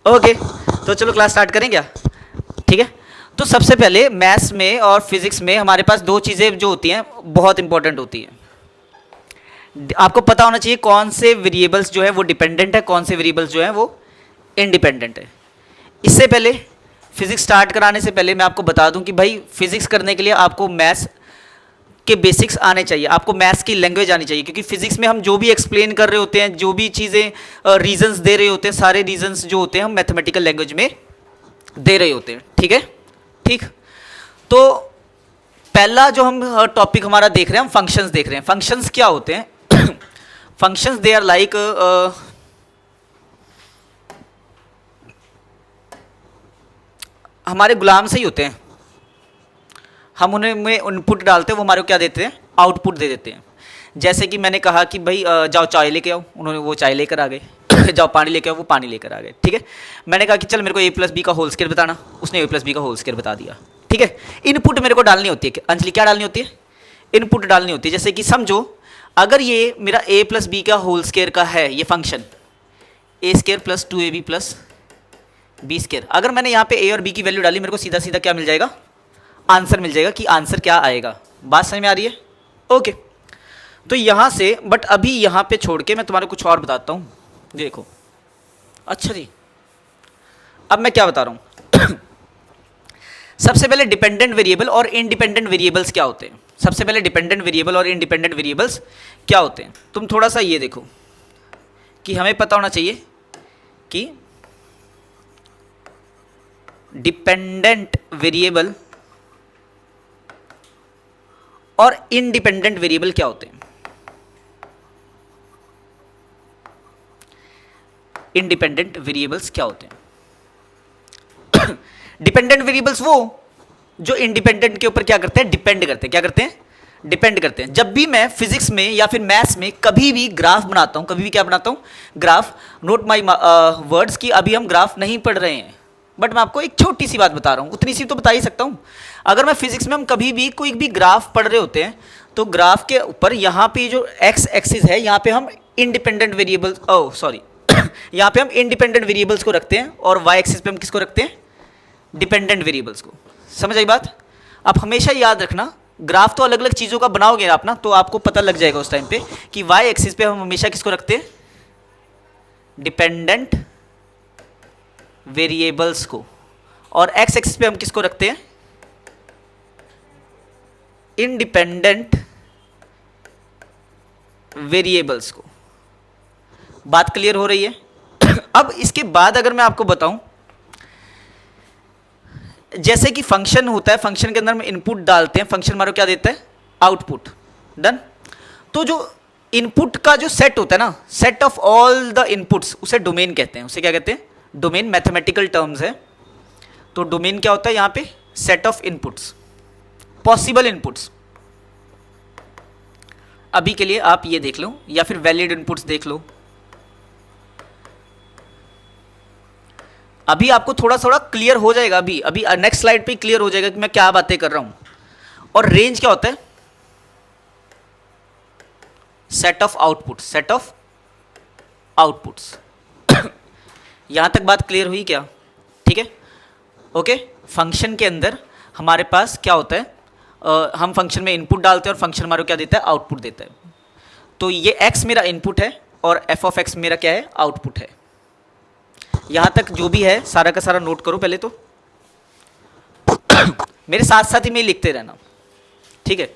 Okay, तो चलो class start करें क्या? ठीक है। तो सबसे पहले मैथ्स में और फिजिक्स में हमारे पास दो चीज़ें जो होती हैं बहुत इंपॉर्टेंट होती हैं। आपको पता होना चाहिए कौन से वेरिएबल्स जो है वो डिपेंडेंट है, कौन से वेरिएबल्स जो है वो इंडिपेंडेंट है। इससे पहले फिजिक्स स्टार्ट कराने से पहले मैं आपको बता दूं कि भाई फिजिक्स करने के लिए आपको मैथ्स के बेसिक्स आने चाहिए, आपको मैथ्स की लैंग्वेज आनी चाहिए, क्योंकि फिजिक्स में हम जो भी एक्सप्लेन कर रहे होते हैं, जो भी चीज़ें रीजंस दे रहे होते हैं, सारे रीजंस जो होते हैं हम मैथमेटिकल लैंग्वेज में दे रहे होते हैं। ठीक है, ठीक। तो पहला जो हम टॉपिक हमारा देख रहे हैं, हम फंक्शंस देख रहे हैं। फंक्शंस क्या होते हैं? फंक्शंस दे आर लाइक हमारे गुलाम से ही होते हैं। हम उन्हें में इनपुट डालते हैं, वो हमारे को क्या देते हैं? आउटपुट दे देते हैं। जैसे कि मैंने कहा कि भाई जाओ चाय लेके आओ, उन्होंने वो चाय लेकर आ गए। जाओ पानी लेके आओ, वो पानी लेकर आ गए। ठीक है। मैंने कहा कि चल मेरे को a प्लस बी का होल स्क्वायर बताना, उसने a प्लस बी का होल स्क्वायर बता दिया। ठीक है। इनपुट मेरे को डालनी होती है अंजलि, क्या डालनी होती है? इनपुट डालनी होती है। जैसे कि समझो अगर ये मेरा a प्लस बी का होल स्क्वायर का है ये function, A square plus 2ab plus B square, अगर मैंने यहाँ पे a और b की वैल्यू डाली, मेरे को सीधा सीधा क्या मिल जाएगा? आंसर मिल जाएगा। कि आंसर क्या आएगा। बात समझ में आ रही है? ओके। तो यहां से बट अभी यहां पे छोड़ के मैं तुम्हारे कुछ और बताता हूं। देखो, अच्छा जी, अब मैं क्या बता रहा हूं? सबसे पहले डिपेंडेंट वेरिएबल और इंडिपेंडेंट वेरिएबल्स क्या होते हैं। सबसे पहले डिपेंडेंट वेरिएबल और इंडिपेंडेंट वेरिएबल्स क्या होते हैं। तुम थोड़ा सा ये देखो कि हमें पता होना चाहिए कि डिपेंडेंट वेरिएबल और इंडिपेंडेंट वेरिएबल क्या होते हैं। इंडिपेंडेंट वेरिएबल्स क्या होते हैं? डिपेंडेंट वेरिएबल्स वो जो इंडिपेंडेंट के ऊपर क्या करते हैं? डिपेंड करते हैं। क्या करते हैं? डिपेंड करते हैं। जब भी मैं फिजिक्स में या फिर मैथ्स में कभी भी ग्राफ बनाता हूं, कभी भी क्या बनाता हूं? ग्राफ। नोट माई वर्ड्स की अभी हम ग्राफ नहीं पढ़ रहे हैं, बट मैं आपको एक छोटी सी बात बता रहा हूं, उतनी सी तो बता ही सकता हूं। अगर मैं फिजिक्स में हम कभी भी कोई भी ग्राफ पढ़ रहे होते हैं तो ग्राफ के ऊपर यहाँ पे जो एक्स एक्सिस है, यहाँ पे हम इंडिपेंडेंट वेरिएबल्स, ओह सॉरी, यहाँ पे हम इंडिपेंडेंट वेरिएबल्स को रखते हैं और वाई एक्सिस पे हम किसको रखते हैं? डिपेंडेंट वेरिएबल्स को। समझ आई बात? आप हमेशा याद रखना, ग्राफ तो अलग अलग चीज़ों का बनाओगे आप ना, तो आपको पता लग जाएगा उस टाइम पे कि वाई एक्सिस पे हम हमेशा किसको रखते हैं? डिपेंडेंट वेरिएबल्स को। और एक्स एक्सिस पे हम किसको रखते हैं? इंडिपेंडेंट वेरिएबल्स को। बात क्लियर हो रही है? अब इसके बाद अगर मैं आपको बताऊं, जैसे कि फंक्शन होता है, फंक्शन के अंदर हम इनपुट डालते हैं, फंक्शन हमारा क्या देता है? आउटपुट। डन। तो जो इनपुट का जो सेट होता है ना, set of all the inputs, उसे डोमेन कहते हैं। उसे क्या कहते हैं? डोमेन। मैथमेटिकल टर्म्स है। तो डोमेन क्या होता है यहां पे? Set of inputs, possible inputs. अभी के लिए आप ये देख लो, या फिर वैलिड इनपुट्स देख लो। अभी आपको थोड़ा थोड़ा क्लियर हो जाएगा, अभी अभी नेक्स्ट स्लाइड पे क्लियर हो जाएगा कि मैं क्या बातें कर रहा हूं। और रेंज क्या होता है? Set of output, set of outputs. यहां तक बात क्लियर हुई क्या? ठीक है, ओके। फंक्शन के अंदर हमारे पास क्या होता है? हम फंक्शन में इनपुट डालते हैं और फंक्शन हमारे को क्या देता है? आउटपुट देता है। तो ये x मेरा इनपुट है और f ऑफ x मेरा क्या है? आउटपुट है। यहां तक जो भी है सारा का सारा नोट करो पहले तो। मेरे साथ साथ ही में लिखते रहना, ठीक है?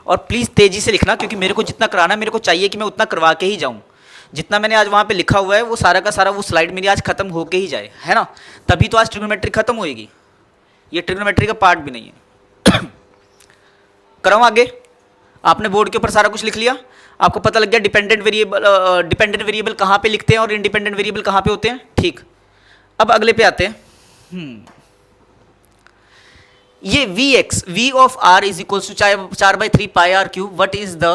और प्लीज तेजी से लिखना, क्योंकि मेरे को जितना कराना है मेरे को चाहिए कि मैं उतना करवा के ही जाऊं। जितना मैंने आज वहां पे लिखा हुआ है वो सारा का सारा वो स्लाइड मेरी आज खत्म होके ही जाए, है ना? तभी तो आज ट्रिग्नोमेट्री खत्म होएगी। ये ट्रिग्नोमेट्री का पार्ट भी नहीं है। कराऊं आगे? आपने बोर्ड के ऊपर सारा कुछ लिख लिया, आपको पता लग गया डिपेंडेंट वेरिएबल कहाँ पे लिखते हैं और इंडिपेंडेंट वेरिएबल कहाँ पे होते हैं। ठीक, अब अगले पे आते हैं। ये v of r is equal to 4/3 pi R cube. What is the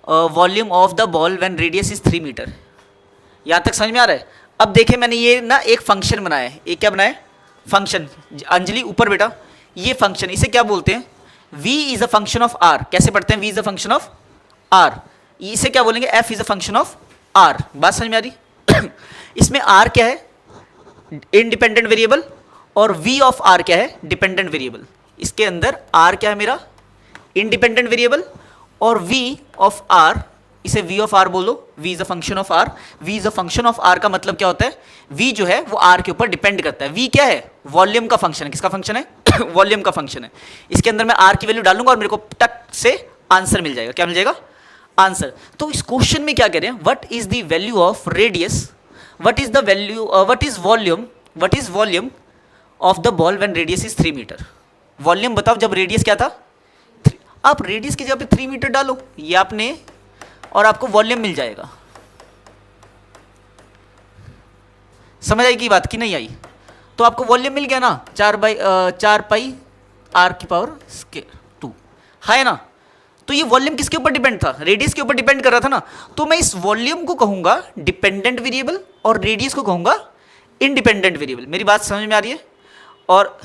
volume of the ball when radius is 3 metre. यहाँ तक समझ में आ रहा है? अब देखें मैंने ये ना एक फंक्शन बनाया है, एक क्या बनाया है, फंक्शन। अंजलि ऊपर बेटा, ये फंक्शन, इसे क्या बोलते हैं, v is a function of r। कैसे पढ़ते हैं, v is a function of r, इसे क्या बोलेंगे, f is a function of r। बात समझ में आ रही इसमें r क्या है, इंडिपेंडेंट वेरिएबल, और v ऑफ r क्या है, डिपेंडेंट वेरिएबल। इसके अंदर r क्या है मेरा, इंडिपेंडेंट वेरिएबल, और v ऑफ r, इसे v ऑफ r बोल दो, v is a function of r। v is a function of r का मतलब क्या होता है, v जो है वो r के ऊपर डिपेंड करता है। v क्या है, वॉल्यूम का फंक्शन है। किसका फंक्शन है वॉल्यूम का फंक्शन है। इसके अंदर मैं r की वैल्यू डालूंगा और मेरे को टक से आंसर मिल जाएगा। क्या मिल जाएगा, आंसर। तो इस क्वेश्चन में क्या कह रहे हैं, what is the value of radius, what is the value, what is volume of the ball when radius is 3 metre. Volume बताओ जब रेडियस क्या था 3। आप रेडियस की जगह पे 3 मीटर डालो, ये आपने, और आपको वॉल्यूम मिल जाएगा। समझ आई की बात कि नहीं आई, तो आपको वॉल्यूम मिल गया ना, 4 पाई r की पावर 2 है ना। तो ये वॉल्यूम किसके ऊपर डिपेंड था, रेडियस के ऊपर डिपेंड कर रहा था ना। तो मैं इस वॉल्यूम को कहूंगा डिपेंडेंट वेरिएबल और रेडियस को कहूंगा इंडिपेंडेंट वेरिएबल। मेरी बात समझ में आ रही है। और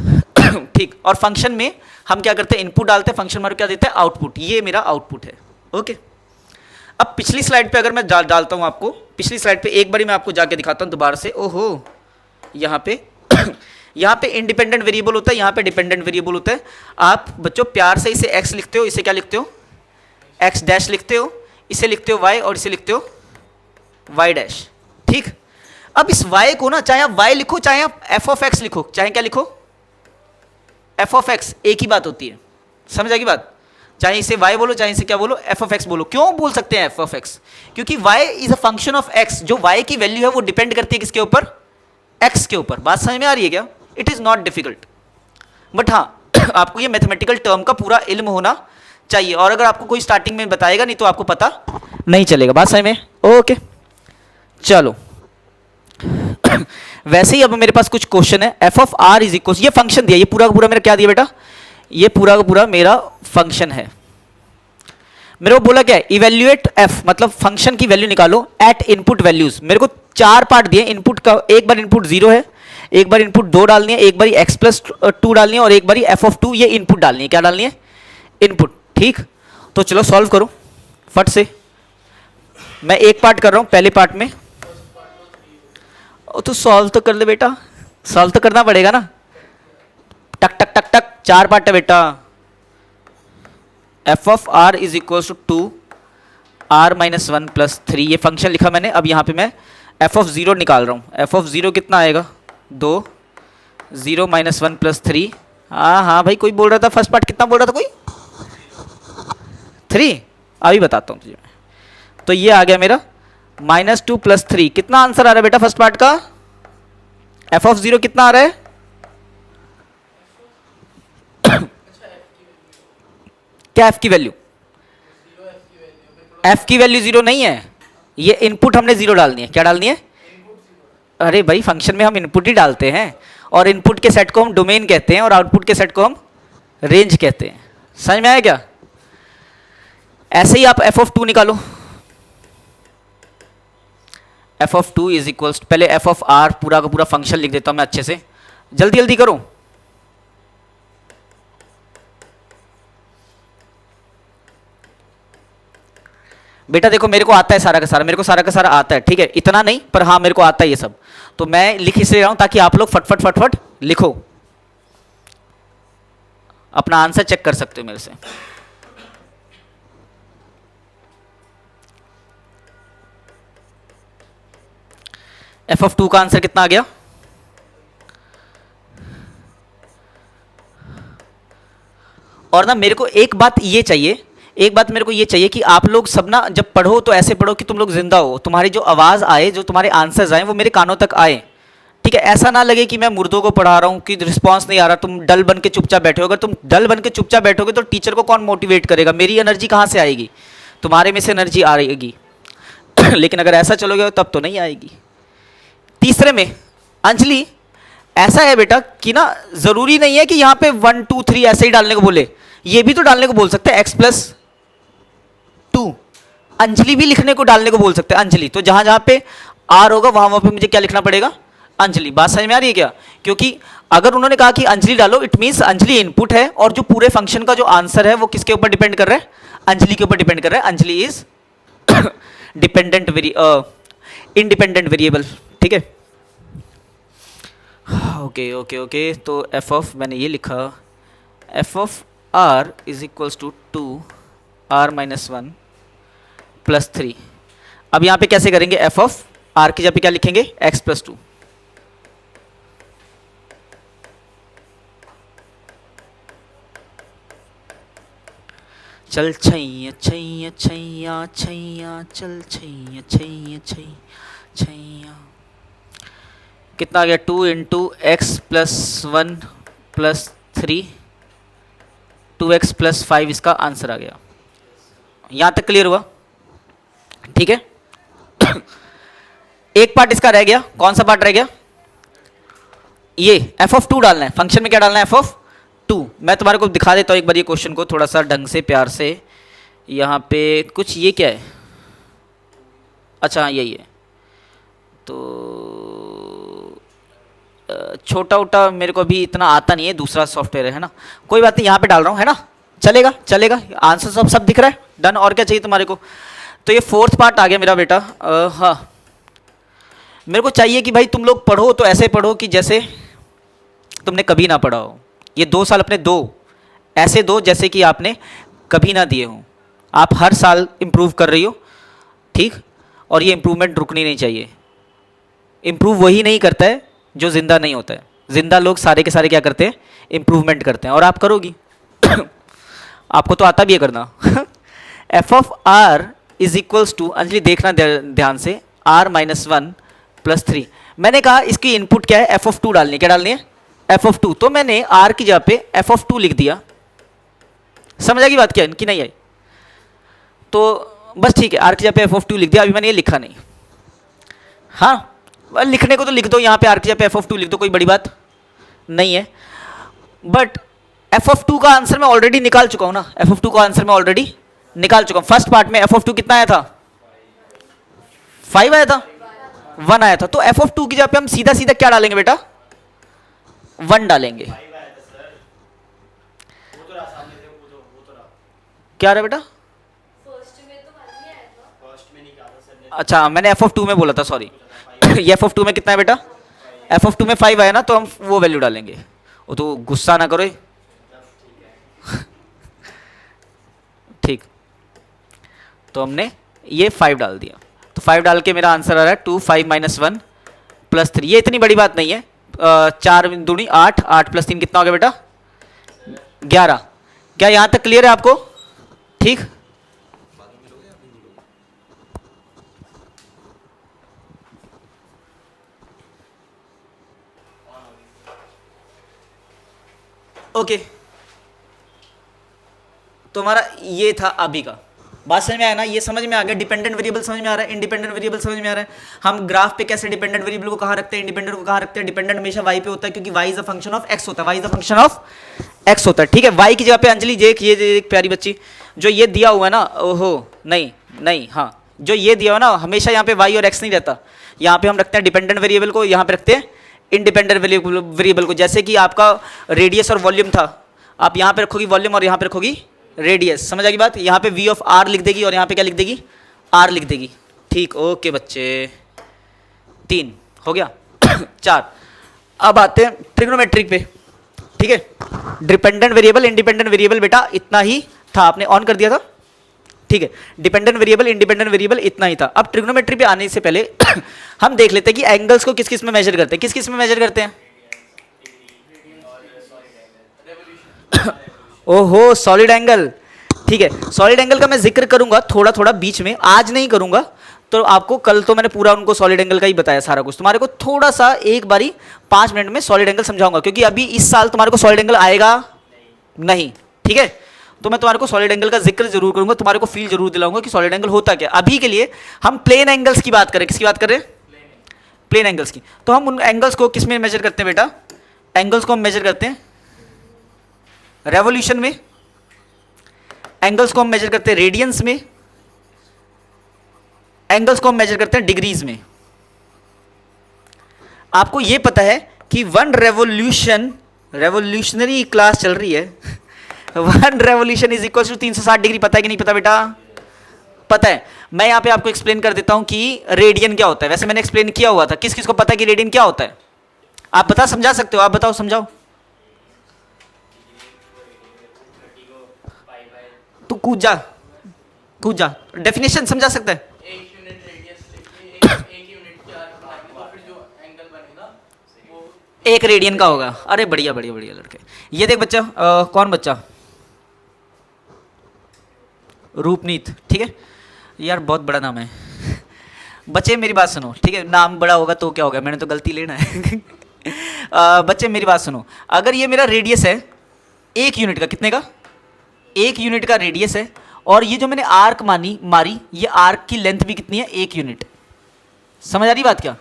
ठीक, और फंक्शन में हम क्या करते हैं, इनपुट डालते हैं, फंक्शन हमारा क्या देता है, आउटपुट। ये मेरा आउटपुट है। ओके, अब पिछली स्लाइड पे अगर मैं डालता हूँ आपको, पिछली स्लाइड पे एक बारी मैं आपको जाके दिखाता हूँ दोबारा से। ओहो, यहाँ पे यहाँ पे इंडिपेंडेंट वेरिएबल होता है, यहाँ पे डिपेंडेंट वेरिएबल होता है। आप बच्चों प्यार से इसे x लिखते हो, इसे क्या लिखते हो, x डैश लिखते हो, इसे लिखते हो y, और इसे लिखते हो y डैश। ठीक, अब इस y को ना, चाहे आप y लिखो, चाहे आप f ऑफ x लिखो, चाहे क्या लिखो, f ऑफ x, एक ही बात होती है। समझ आएगी बात, चाहे इसे y बोलो, चाहे इसे क्या बोलो, f ऑफ x बोलो। क्यों बोल सकते हैं f ऑफ x, क्योंकि y is a function of x। जो y की वैल्यू है वो डिपेंड करती है किसके ऊपर, x के ऊपर। बात समझ में आ रही है क्या, it is not difficult, but हाँ आपको ये मैथमेटिकल टर्म का पूरा इल्म होना चाहिए। और अगर आपको कोई स्टार्टिंग में बताएगा नहीं तो आपको पता नहीं चलेगा। बात समझ में, ओके चलो। वैसे ही अब मेरे पास कुछ क्वेश्चन है। f of r is equal, ये फंक्शन दिया, ये पूरा का पूरा मेरा क्या दिया बेटा, ये पूरा का पूरा मेरा फंक्शन है। मेरे को बोला क्या है, इवेल्युएट f, मतलब फंक्शन की वैल्यू निकालो एट इनपुट वैल्यूज। मेरे को 4 पार्ट दिए इनपुट का। एक बार इनपुट 0 है, एक बार इनपुट 2 डालनी है, एक बार x प्लस 2 डालनी है, और एक बार f ऑफ 2 ये इनपुट डालनी है। क्या डालनी है, इनपुट। ठीक, तो चलो सॉल्व करो फट से। मैं एक पार्ट कर रहा हूं, पहले पार्ट में तो सॉल्व तो कर ले बेटा, सॉल्व तो करना पड़ेगा ना। टक टक टक टक, 4 पार्ट है बेटा। f of r is equal to 2 r minus 1 plus 3, ये फंक्शन लिखा मैंने। अब यहाँ पे मैं f ऑफ 0 निकाल रहा हूँ। f ऑफ 0 कितना आएगा, 2, 0 माइनस 1 प्लस 3। हाँ भाई, कोई बोल रहा था फर्स्ट पार्ट कितना बोल रहा था कोई, 3। अभी बताता हूँ तुझे। तो ये आ गया मेरा -2 प्लस 3। कितना आंसर आ रहा है बेटा फर्स्ट पार्ट का, f ऑफ 0 कितना आ रहा है, क्या f की वैल्यू, f की वैल्यू 0 नहीं है, ये इनपुट हमने 0 डालनी है। क्या डालनी है, अरे भाई फंक्शन में हम इनपुट ही डालते हैं, और इनपुट के सेट को हम डोमेन कहते हैं, और आउटपुट के सेट को हम रेंज कहते हैं। समझ में आया क्या। ऐसे ही आप f ऑफ 2 निकालो। f ऑफ 2 इज इक्वल्स, पहले f ऑफ r पूरा का पूरा फंक्शन लिख देता हूं मैं अच्छे से, जल्दी जल्दी करो। बेटा देखो मेरे को आता है सारा का सारा, मेरे को सारा का सारा आता है, ठीक है, इतना नहीं पर हाँ मेरे को आता है ये सब। तो मैं लिख इसलिए रहा हूं ताकि आप लोग फटफट फटफट लिखो, अपना आंसर चेक कर सकते हो मेरे से। f ऑफ 2 का आंसर कितना आ गया, और ना मेरे को एक बात ये चाहिए, एक बात मेरे को ये चाहिए कि आप लोग सब ना जब पढ़ो तो ऐसे पढ़ो कि तुम लोग जिंदा हो, तुम्हारी जो आवाज़ आए, जो तुम्हारे आंसर्स आए वो मेरे कानों तक आए। ठीक है, ऐसा ना लगे कि मैं मुर्दों को पढ़ा रहा हूँ कि रिस्पांस नहीं आ रहा, तुम डल बन के चुपचाप बैठे हो। अगर तुम डल बन के चुपचाप बैठोगे तो टीचर को कौन मोटिवेट करेगा, मेरी एनर्जी कहाँ से आएगी, तुम्हारे में से एनर्जी आएगी। लेकिन अगर ऐसा चलोगे तब तो नहीं आएगी। तीसरे में अंजलि ऐसा है बेटा कि ना ज़रूरी नहीं है कि यहाँ पे 1 2 3 ऐसे ही डालने को बोले, ये भी तो डालने को बोल सकते हैं x प्लस 2। अंजलि भी लिखने को डालने को बोल सकते हैं अंजलि। तो जहाँ जहाँ पे आर होगा वहां पे मुझे क्या लिखना पड़ेगा, अंजलि। बात समझ में आ रही है क्या? क्योंकि अगर उन्होंने कहा कि अंजलि डालो, इट मीन्स अंजलि इनपुट है और जो पूरे फंक्शन का जो आंसर है वो किसके ऊपर डिपेंड कर रहा है, अंजलि के ऊपर डिपेंड कर रहा है। Anjali is dependent independent variable, ठीक है। ओके ओके ओके, तो एफ ऑफ, मैंने ये लिखा, F of R is equals to 2r-1 plus 3। अब यहाँ पे कैसे करेंगे, एफ ऑफ आर की जगह पे क्या लिखेंगे, x+2। चल छैया छैया छैया छैया, चल छैया छैया छैया छैया, कितना आ गया, 2 into x plus 1 plus 3, 2x plus 5 इसका आंसर आ गया। यहां तक क्लियर हुआ? ठीक है। एक पार्ट इसका रह गया, कौन सा पार्ट रह गया, ये f(2) डालना है फंक्शन में। क्या डालना है, f(2). मैं तुम्हारे को दिखा देता हूं एक बार ये क्वेश्चन को थोड़ा सा ढंग से, प्यार से। यहाँ पे कुछ ये क्या है, अच्छा यही है, तो छोटा उटा मेरे को अभी इतना आता नहीं है, दूसरा सॉफ्टवेयर है ना, कोई बात नहीं, यहाँ पे डाल रहा हूँ, है ना, चलेगा चलेगा, आंसर सब दिख रहा है, डन। और क्या चाहिए तुम्हारे को? तो ये फोर्थ पार्ट आ गया मेरा बेटा। हाँ, मेरे को चाहिए कि भाई तुम लोग पढ़ो तो ऐसे पढ़ो कि जैसे तुमने कभी ना पढ़ा हो। ये 2 साल अपने दो ऐसे दो जैसे कि आपने कभी ना दिए हो। आप हर साल इम्प्रूव कर रही हो, ठीक, और ये इम्प्रूवमेंट रुकनी नहीं चाहिए। इम्प्रूव वही नहीं करता है जो जिंदा नहीं होता है। जिंदा लोग सारे के सारे क्या करते हैं, इम्प्रूवमेंट करते हैं, और आप करोगी। आपको तो आता भी है करना। F of R is equals to, Anjali देखना ध्यान से, r-1 प्लस 3। मैंने कहा इसकी इनपुट क्या है, f(2) डालनी है। क्या डालनी है, f(2). तो मैंने r की जगह पे f(2) लिख दिया। समझ आएगी बात क्या कि नहीं आई? तो बस ठीक है, r की जगह पे f(2) लिख दिया। अभी मैंने ये लिखा नहीं, हाँ लिखने को तो लिख दो, यहाँ पे r की जगह पे f(2) लिख दो, कोई बड़ी बात नहीं है। बट f(2) का आंसर मैं ऑलरेडी निकाल चुका हूं ना, f(2) का आंसर मैं ऑलरेडी निकाल चुका हूं। फर्स्ट पार्ट में f(2) कितना आया था, 5 आया था, 1 आया था। तो f(2) की जगह पे हम सीधा सीधा क्या डालेंगे बेटा, 1 डालेंगे। क्या रहा बेटा, अच्छा मैंने f(2) में बोला था, सॉरी। ये f(2) में कितना है बेटा, f(2) में 5 आया ना, तो हम वो वैल्यू डालेंगे। वो तो गुस्सा ना करो। ठीक, तो हमने ये 5 डाल दिया, तो 5 डाल के मेरा आंसर आ रहा है 2, 5-1 प्लस 3। ये इतनी बड़ी बात नहीं है, 4 दूनी 8, 8 प्लस 3 कितना हो गया बेटा, 11। क्या यहां तक क्लियर है आपको? ठीक, ओके। तो हमारा ये था अभी का, बात समझ में आया ना, ये समझ में आ गया। डिपेंडेंट वेरिएबल समझ में आ रहा है, इंडिपेंडेंट वेरिएबल समझ में आ रहा है। हम ग्राफ पे कैसे डिपेंडेंट वेरिएबल को कहाँ रखते हैं, इंडिपेंडेंट को कहाँ रखते हैं। डिपेंडेंट हमेशा y पे होता है, क्योंकि y is a function of x होता है, y is a function of x होता है, ठीक है। y की जगह पे अंजलि देख, ये एक प्यारी बच्ची, जो ये दिया हुआ है ना, ओहो नहीं नहीं, हाँ जो ये दिया हुआ ना, हमेशा यहाँ पे y और x नहीं रहता। यहाँ पे हम रखते हैं डिपेंडेंट वेरिएबल को, यहाँ पे रखते हैं इंडिपेंडेंट वेरिएबल को। जैसे कि आपका रेडियस और वॉल्यूम था, आप यहाँ पे रखोगी वॉल्यूम और यहाँ पे रखोगी रेडियस। समझ आएगी बात? यहाँ पे v ऑफ r लिख देगी और यहाँ पे क्या लिख देगी, r लिख देगी। ठीक, ओके बच्चे, 3 हो गया। 4, अब आते हैं ट्रिग्नोमेट्रिक पे, ठीक है। डिपेंडेंट वेरिएबल इंडिपेंडेंट वेरिएबल बेटा इतना ही था, आपने ऑन कर दिया था, ठीक है। डिपेंडेंट वेरिएबल इंडिपेंडेंट वेरिएबल इतना ही था। अब ट्रिग्नोमेट्री पे आने से पहले हम देख लेते हैं कि एंगल्स को किस किस में मेजर करते हैं, किस किस में मेजर करते हैं। ओहो, सॉलिड एंगल, ठीक है। सॉलिड एंगल का मैं जिक्र करूंगा थोड़ा थोड़ा बीच में, आज नहीं करूंगा। तो आपको कल तो मैंने पूरा उनको सॉलिड एंगल का ही बताया सारा कुछ, तुम्हारे को थोड़ा सा एक बारी 5 मिनट में सॉलिड एंगल समझाऊंगा, क्योंकि अभी इस साल तुम्हारे को सॉलिड एंगल आएगा नहीं, ठीक है। तो मैं तुम्हारे को सॉलिड एंगल का जिक्र जरूर करूंगा, तुम्हारे को फील जरूर दिलाऊंगा कि सॉलिड एंगल होता क्या। अभी के लिए हम प्लेन एंगल्स की बात करें, किसकी बात करें, प्लेन एंगल्स की। तो हम उन एंगल्स को किस में मेजर करते हैं बेटा, एंगल्स को हम मेजर करते हैं रेवोल्यूशन में, एंगल्स को हम मेजर करते हैं रेडियंस में, एंगल्स को हम मेजर करते हैं डिग्रीज में। आपको ये पता है कि वन रेवोल्यूशन, रेवोल्यूशनरी क्लास चल रही है, one revolution is equal to 360 degree, पता है कि नहीं पता बेटा? पता है। मैं यहाँ पे आपको एक्सप्लेन कर देता हूँ कि रेडियन क्या होता है। वैसे मैंने एक्सप्लेन किया हुआ था, किस किस को पता है कि रेडियन क्या होता है? आप बता, समझा सकते हो? आप बताओ, समझाओ। तू कूद जा, कूद जा, डेफिनेशन समझा सकता है? एक रेडियन का होगा। अरे बढ़िया बढ़िया बढ़िया लड़के। ये देख बच्चा, कौन बच्चा? रूपनीत, ठीक है यार, बहुत बड़ा नाम है। बच्चे मेरी बात सुनो, ठीक है? नाम बड़ा होगा तो क्या होगा, मैंने तो गलती लेना है। बच्चे मेरी बात सुनो, अगर ये मेरा रेडियस है 1 यूनिट का, कितने का? 1 यूनिट का रेडियस है, और ये जो मैंने आर्क मारी, ये आर्क की लेंथ भी कितनी है? 1 यूनिट। समझ आ रही बात क्या?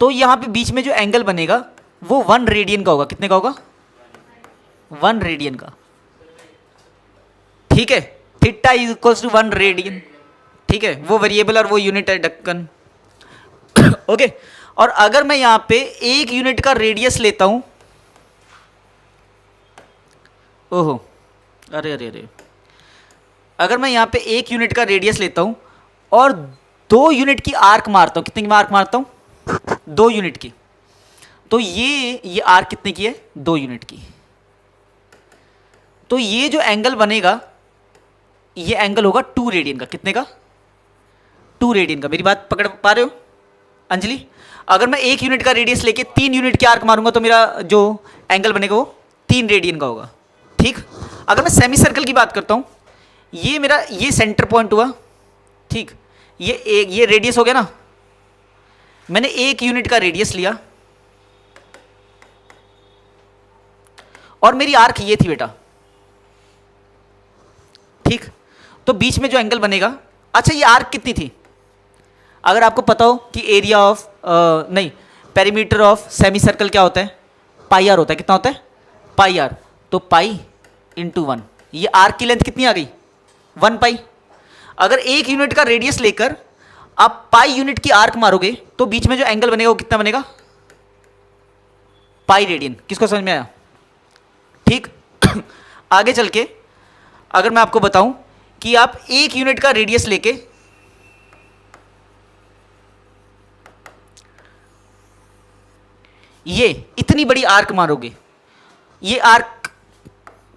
तो यहाँ पे बीच में जो एंगल बनेगा वो 1 रेडियन का होगा। कितने का होगा? 1 रेडियन का, ठीक है? Theta is equals to 1 radian, ठीक है? वो वेरिएबल और वो यूनिट है ढक्कन। ओके। और अगर मैं यहां पे 1 यूनिट का रेडियस लेता हूं, ओहो, अरे अरे अरे, अगर मैं यहां पे 1 यूनिट का रेडियस लेता हूं और 2 यूनिट की आर्क मारता हूं, कितने की आर्क मारता हूं? 2 यूनिट की। तो ये आर्क कितने की है? 2 यूनिट की। तो ये जो एंगल बनेगा, ये एंगल होगा 2 रेडियन का। कितने का? 2 रेडियन का। मेरी बात पकड़ पा रहे हो अंजलि? अगर मैं 1 यूनिट का रेडियस लेके 3 यूनिट की आर्क मारूंगा तो मेरा जो एंगल बनेगा वो 3 रेडियन का होगा, ठीक? अगर मैं सेमी सर्कल की बात करता हूं, ये मेरा ये सेंटर पॉइंट हुआ, ठीक? ये रेडियस हो गया ना। मैंने 1 यूनिट का रेडियस लिया और मेरी आर्क ये थी बेटा, ठीक? तो बीच में जो एंगल बनेगा, अच्छा ये आर्क कितनी थी? अगर आपको पता हो कि एरिया ऑफ नहीं, पेरीमीटर ऑफ सेमी सर्कल क्या होता है? पाई आर होता है। कितना होता है? पाई आर। तो पाई इंटू 1, ये आर्क की लेंथ कितनी आ गई? 1 पाई। अगर 1 यूनिट का रेडियस लेकर आप पाई यूनिट की आर्क मारोगे तो बीच में जो एंगल बनेगा वो कितना बनेगा? Pi radian. किसको समझ में आया? ठीक। आगे चल के अगर मैं आपको बताऊं कि आप 1 यूनिट का रेडियस लेके ये इतनी बड़ी आर्क मारोगे, ये आर्क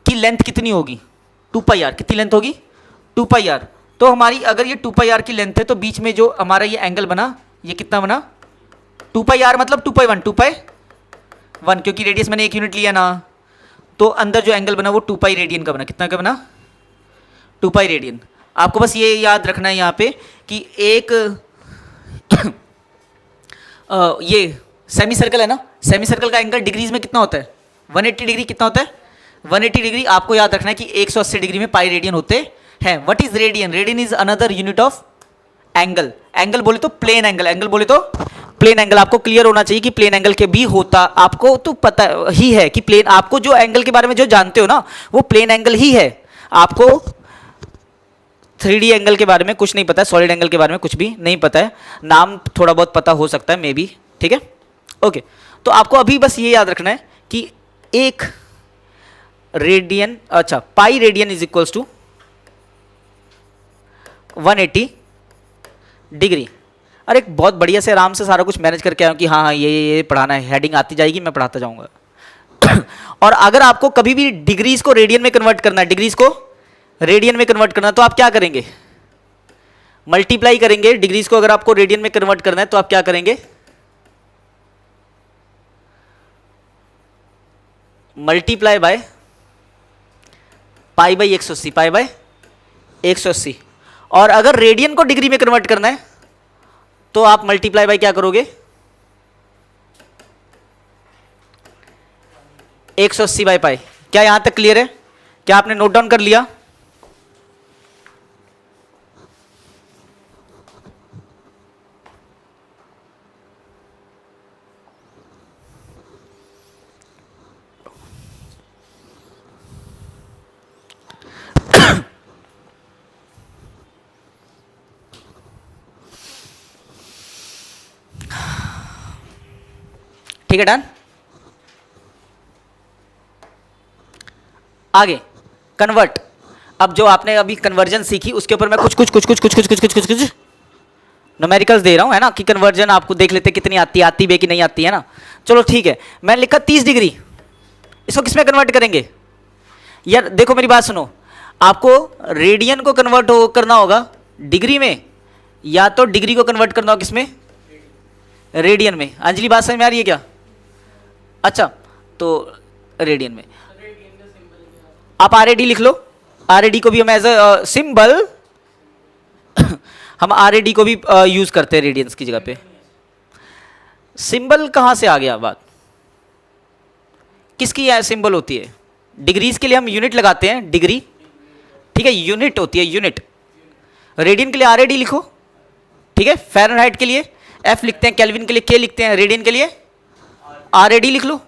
की लेंथ कितनी होगी? 2 पाई आर। कितनी लेंथ होगी? 2 पाई आर। तो हमारी अगर ये 2 पाई आर की लेंथ है तो बीच में जो हमारा ये एंगल बना, ये कितना बना? 2 पाई आर मतलब 2 पाई 1, 2 पाई 1, क्योंकि रेडियस मैंने 1 यूनिट लिया ना, तो अंदर जो एंगल बना वो 2 पाई रेडियन का बना। कितना का बना? 2 पाई रेडियन। आपको बस ये याद रखना है यहाँ पे कि एक ये सेमी सर्कल है ना, सेमी सर्कल का एंगल डिग्रीज में कितना होता है? 180 डिग्री। कितना होता है? 180 डिग्री। आपको याद रखना है कि 180 डिग्री में पाई रेडियन होते हैं। What is radian? Radian is another unit of angle. Angle बोले तो प्लेन एंगल, एंगल बोले तो प्लेन एंगल। आपको क्लियर होना चाहिए कि प्लेन एंगल के भी होता, आपको तो पता ही है कि प्लेन, आपको जो एंगल के बारे में जो जानते हो ना वो प्लेन एंगल ही है। आपको 3D एंगल के बारे में कुछ नहीं पता है, सॉलिड एंगल के बारे में कुछ भी नहीं पता है, नाम थोड़ा बहुत पता हो सकता है मे बी, ठीक है? ओके। तो आपको अभी बस ये याद रखना है कि एक रेडियन, अच्छा pi radian is equals to 180 degree. अरे बहुत बढ़िया से आराम से सारा कुछ मैनेज करके आया कि हाँ हाँ ये पढ़ाना है, हेडिंग आती जाएगी, मैं पढ़ाता जाऊंगा। और अगर आपको कभी भी डिग्रीज को रेडियन में कन्वर्ट करना है, डिग्रीज को रेडियन में कन्वर्ट करना है, तो आप क्या करेंगे? मल्टीप्लाई करेंगे। डिग्रीज को अगर आपको रेडियन में कन्वर्ट करना है तो आप क्या करेंगे? Multiply by pi by 180, pi by 180। और अगर रेडियन को डिग्री में कन्वर्ट करना है तो आप मल्टीप्लाई बाय क्या करोगे? 180 बाय पाई। क्या यहां तक क्लियर है? क्या आपने नोट डाउन कर लिया? ठीक है, डन। आगे कन्वर्ट। अब जो आपने अभी कन्वर्जन सीखी उसके ऊपर मैं कुछ न्यूमेरिकल्स दे रहा हूं, है ना, कि कन्वर्जन आपको देख लेते कितनी आती है कि नहीं आती है ना। चलो ठीक है, मैंने लिखा 30 डिग्री, इसको किस में कन्वर्ट करेंगे यार? देखो मेरी बात सुनो, आपको रेडियन को कन्वर्ट करना होगा डिग्री में, या तो डिग्री को कन्वर्ट करना होगा किसमें? रेडियन में। अंजलि बात समझ में आ रही है क्या? अच्छा, तो रेडियन में आप RAD लिख लो। RAD को भी हम एज अ सिंबल हम RAD को भी यूज करते हैं रेडियंस की जगह पे। सिंबल कहां से आ गया बात? किसकी सिंबल होती है? डिग्रीज के लिए हम यूनिट लगाते हैं, डिग्री, ठीक है, यूनिट होती है यूनिट। रेडियन के लिए RAD लिखो, ठीक है। फ़ारेनहाइट के लिए F लिखते हैं, केल्विन के लिए K लिखते हैं, रेडियन के लिए RAD लिख लो,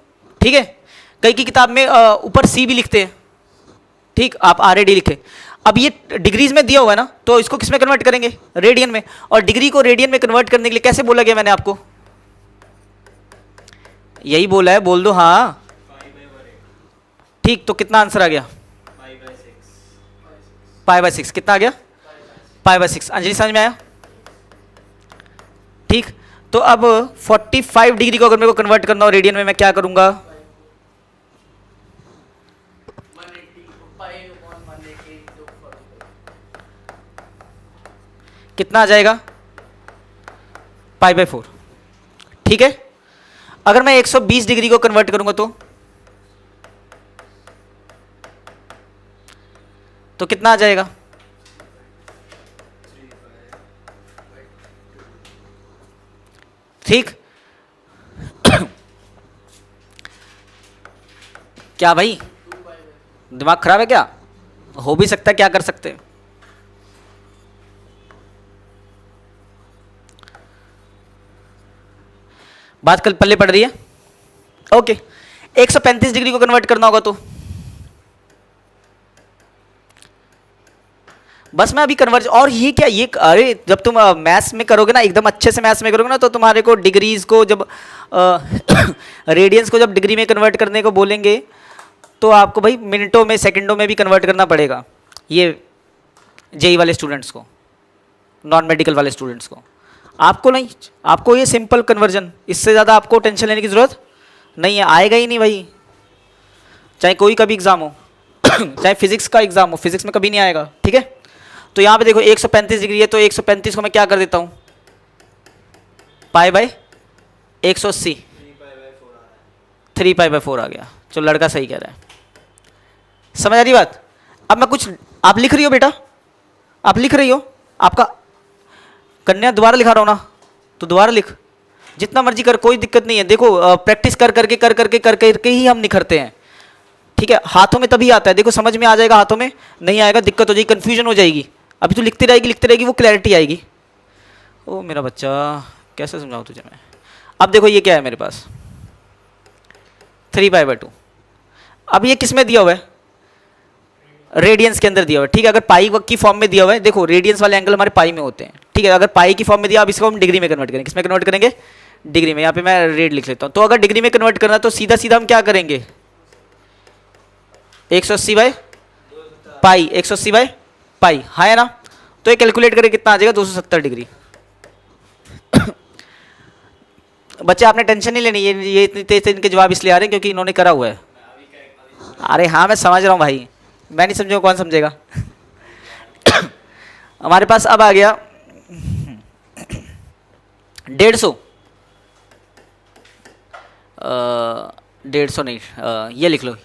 ठीक है। कई की किताब में ऊपर C भी लिखते हैं, ठीक, आप RAD लिखे। अब ये डिग्रीज में दिया हुआ है ना, तो इसको किस में कन्वर्ट करेंगे? रेडियन में। और डिग्री को रेडियन में कन्वर्ट करने के लिए कैसे बोला गया मैंने आपको? यही बोला है, बोल दो हाँ। ठीक, तो कितना आंसर आ गया? π/6। कितना आ गया? π/6। अंजलि समझ में आया? ठीक, तो अब 45 डिग्री को अगर मेरे को कन्वर्ट करना हो रेडियन में, मैं क्या करूंगा? कितना आ जाएगा? π/4। ठीक है। अगर मैं 120 डिग्री को कन्वर्ट करूंगा तो कितना आ जाएगा? ठीक। क्या भाई, दिमाग खराब है क्या? हो भी सकता है, क्या कर सकते हैं। बात कल पल्ले पड़ रही है। ओके, 135 डिग्री को कन्वर्ट करना होगा तो बस मैं अभी कन्वर्ज। और ये क्या, ये अरे जब तुम मैथ्स में करोगे ना, एकदम अच्छे से मैथ्स में करोगे ना, तो तुम्हारे को डिग्रीज को जब रेडियंस को जब डिग्री में कन्वर्ट करने को बोलेंगे तो आपको भाई मिनटों में सेकंडों में भी कन्वर्ट करना पड़ेगा। ये जेई वाले स्टूडेंट्स को, नॉन मेडिकल वाले स्टूडेंट्स को, आपको नहीं, आपको ये सिंपल कन्वर्जन, इससे ज़्यादा आपको टेंशन लेने की ज़रूरत नहीं है, आएगा ही नहीं भाई। चाहे कोई का भी एग्ज़ाम हो चाहे फिजिक्स का एग्ज़ाम हो, फिजिक्स में कभी नहीं आएगा, ठीक है। तो यहाँ पे देखो 135 डिग्री है, तो 135 को मैं क्या कर देता हूँ? π/180, 3π/4 आ गया। चलो लड़का सही कह रहा है, समझ आ रही बात? अब मैं कुछ, आप लिख रही हो बेटा, आप लिख रही हो, आपका कन्या दोबारा लिखा रहा हूँ ना, तो दोबारा लिख, जितना मर्जी कर, कोई दिक्कत नहीं है। देखो प्रैक्टिस कर करके ही हम निखरते हैं, ठीक है। हाथों में तभी आता है, देखो समझ में आ जाएगा, हाथों में नहीं आएगा दिक्कत हो जाएगी, कन्फ्यूजन हो जाएगी। अभी तो लिखती रहेगी वो क्लैरिटी आएगी। ओ मेरा बच्चा, कैसे समझाऊँ तुझे मैं? अब देखो ये क्या है मेरे पास, 3π/2। अब ये किस में दिया हुआ है? रेडियंस के अंदर दिया हुआ है, ठीक है। अगर पाई की फॉर्म में दिया हुआ है, देखो रेडियंस वाले एंगल हमारे पाई में होते हैं, ठीक है। अगर पाई की फॉर्म में दिया, अब इसको हम डिग्री में कन्वर्ट करेंगे। किस में कन्वर्ट करेंगे? डिग्री में। यहाँ पे मैं रेड लिख लेता हूँ। तो अगर डिग्री में कन्वर्ट करना तो सीधा सीधा हम क्या करेंगे? 180/π, 180/π, हाँ है ना। तो ये कैलकुलेट करें कितना आ जाएगा? 270 डिग्री। बच्चे आपने टेंशन नहीं लेनी, ये इतनी तेज से इनके जवाब इसलिए आ रहे हैं क्योंकि इन्होंने करा हुआ है। अरे हाँ मैं समझ रहा हूँ भाई, मैं नहीं समझूंगा कौन समझेगा। हमारे पास अब आ गया 150, 150 नहीं, ये लिख लो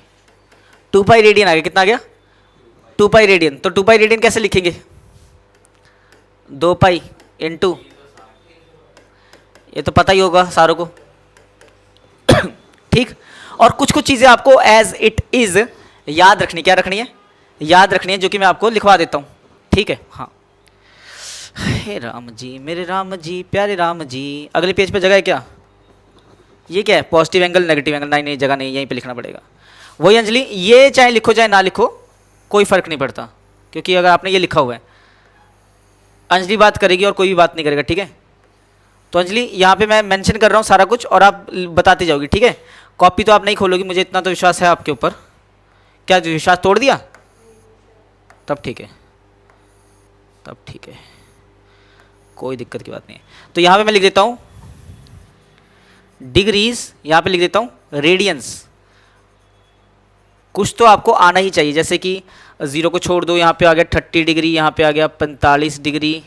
2π रेडियन आ गया। कितना आ गया? 2π रेडियन। तो 2π रेडियन कैसे लिखेंगे? 2π इंटू, ये तो पता ही होगा सारों को, ठीक। और कुछ कुछ चीज़ें आपको एज इट इज याद रखनी, क्या रखनी है? याद रखनी है, जो कि मैं आपको लिखवा देता हूँ, ठीक है। हाँ, हे राम जी, मेरे राम जी, प्यारे राम जी। अगले पेज पे जगह है क्या? ये क्या है? Positive angle, negative angle. नहीं जगह नहीं, यहीं पे लिखना पड़ेगा। वही अंजलि, ये चाहे लिखो चाहे ना लिखो कोई फर्क नहीं पड़ता, क्योंकि अगर आपने ये लिखा हुआ है, अंजलि बात करेगी और कोई भी बात नहीं करेगा, ठीक है। तो अंजलि यहाँ पे मैं मेंशन कर रहा हूँ सारा कुछ और आप बताते जाओगी, ठीक है। कॉपी तो आप नहीं खोलोगी, मुझे इतना तो विश्वास है आपके ऊपर। क्या जो विश्वास तोड़ दिया? तब ठीक है, तब ठीक है, कोई दिक्कत की बात नहीं है। तो यहाँ पे मैं लिख देता हूँ डिग्रीज, यहाँ पे लिख देता हूँ रेडियंस। कुछ तो आपको आना ही चाहिए, जैसे कि 0 को छोड़ दो, यहाँ पे आ गया 30 डिग्री, यहाँ पे आ गया 45 डिग्री,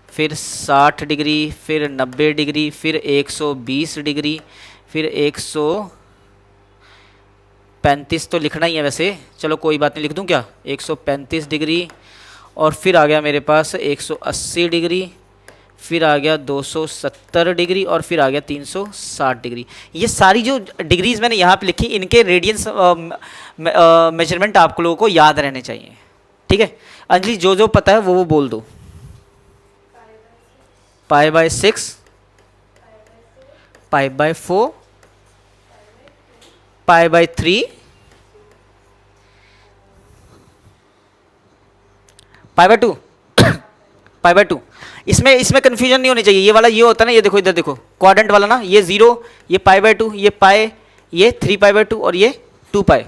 फिर 60 डिग्री, फिर 90 डिग्री, फिर 120 डिग्री, फिर 135 तो लिखना ही है वैसे, चलो कोई बात नहीं, लिख दूँ क्या, 135 डिग्री, और फिर आ गया मेरे पास 180 डिग्री, फिर आ गया 270 डिग्री, और फिर आ गया 360 डिग्री। ये सारी जो डिग्रीज मैंने यहाँ पे लिखी, इनके रेडियंस मेजरमेंट आप लोगों को याद रहने चाहिए, ठीक है। अंजलि जो जो पता है वो बोल दो। π/6, π/4, π/3, π/2, π/2। इसमें कन्फ्यूजन नहीं होनी चाहिए, ये वाला ये होता है ना, ये देखो इधर देखो क्वाड्रेंट वाला ना, ये 0, ये π/2, ये पाई, ये 3π/2 और ये 2π।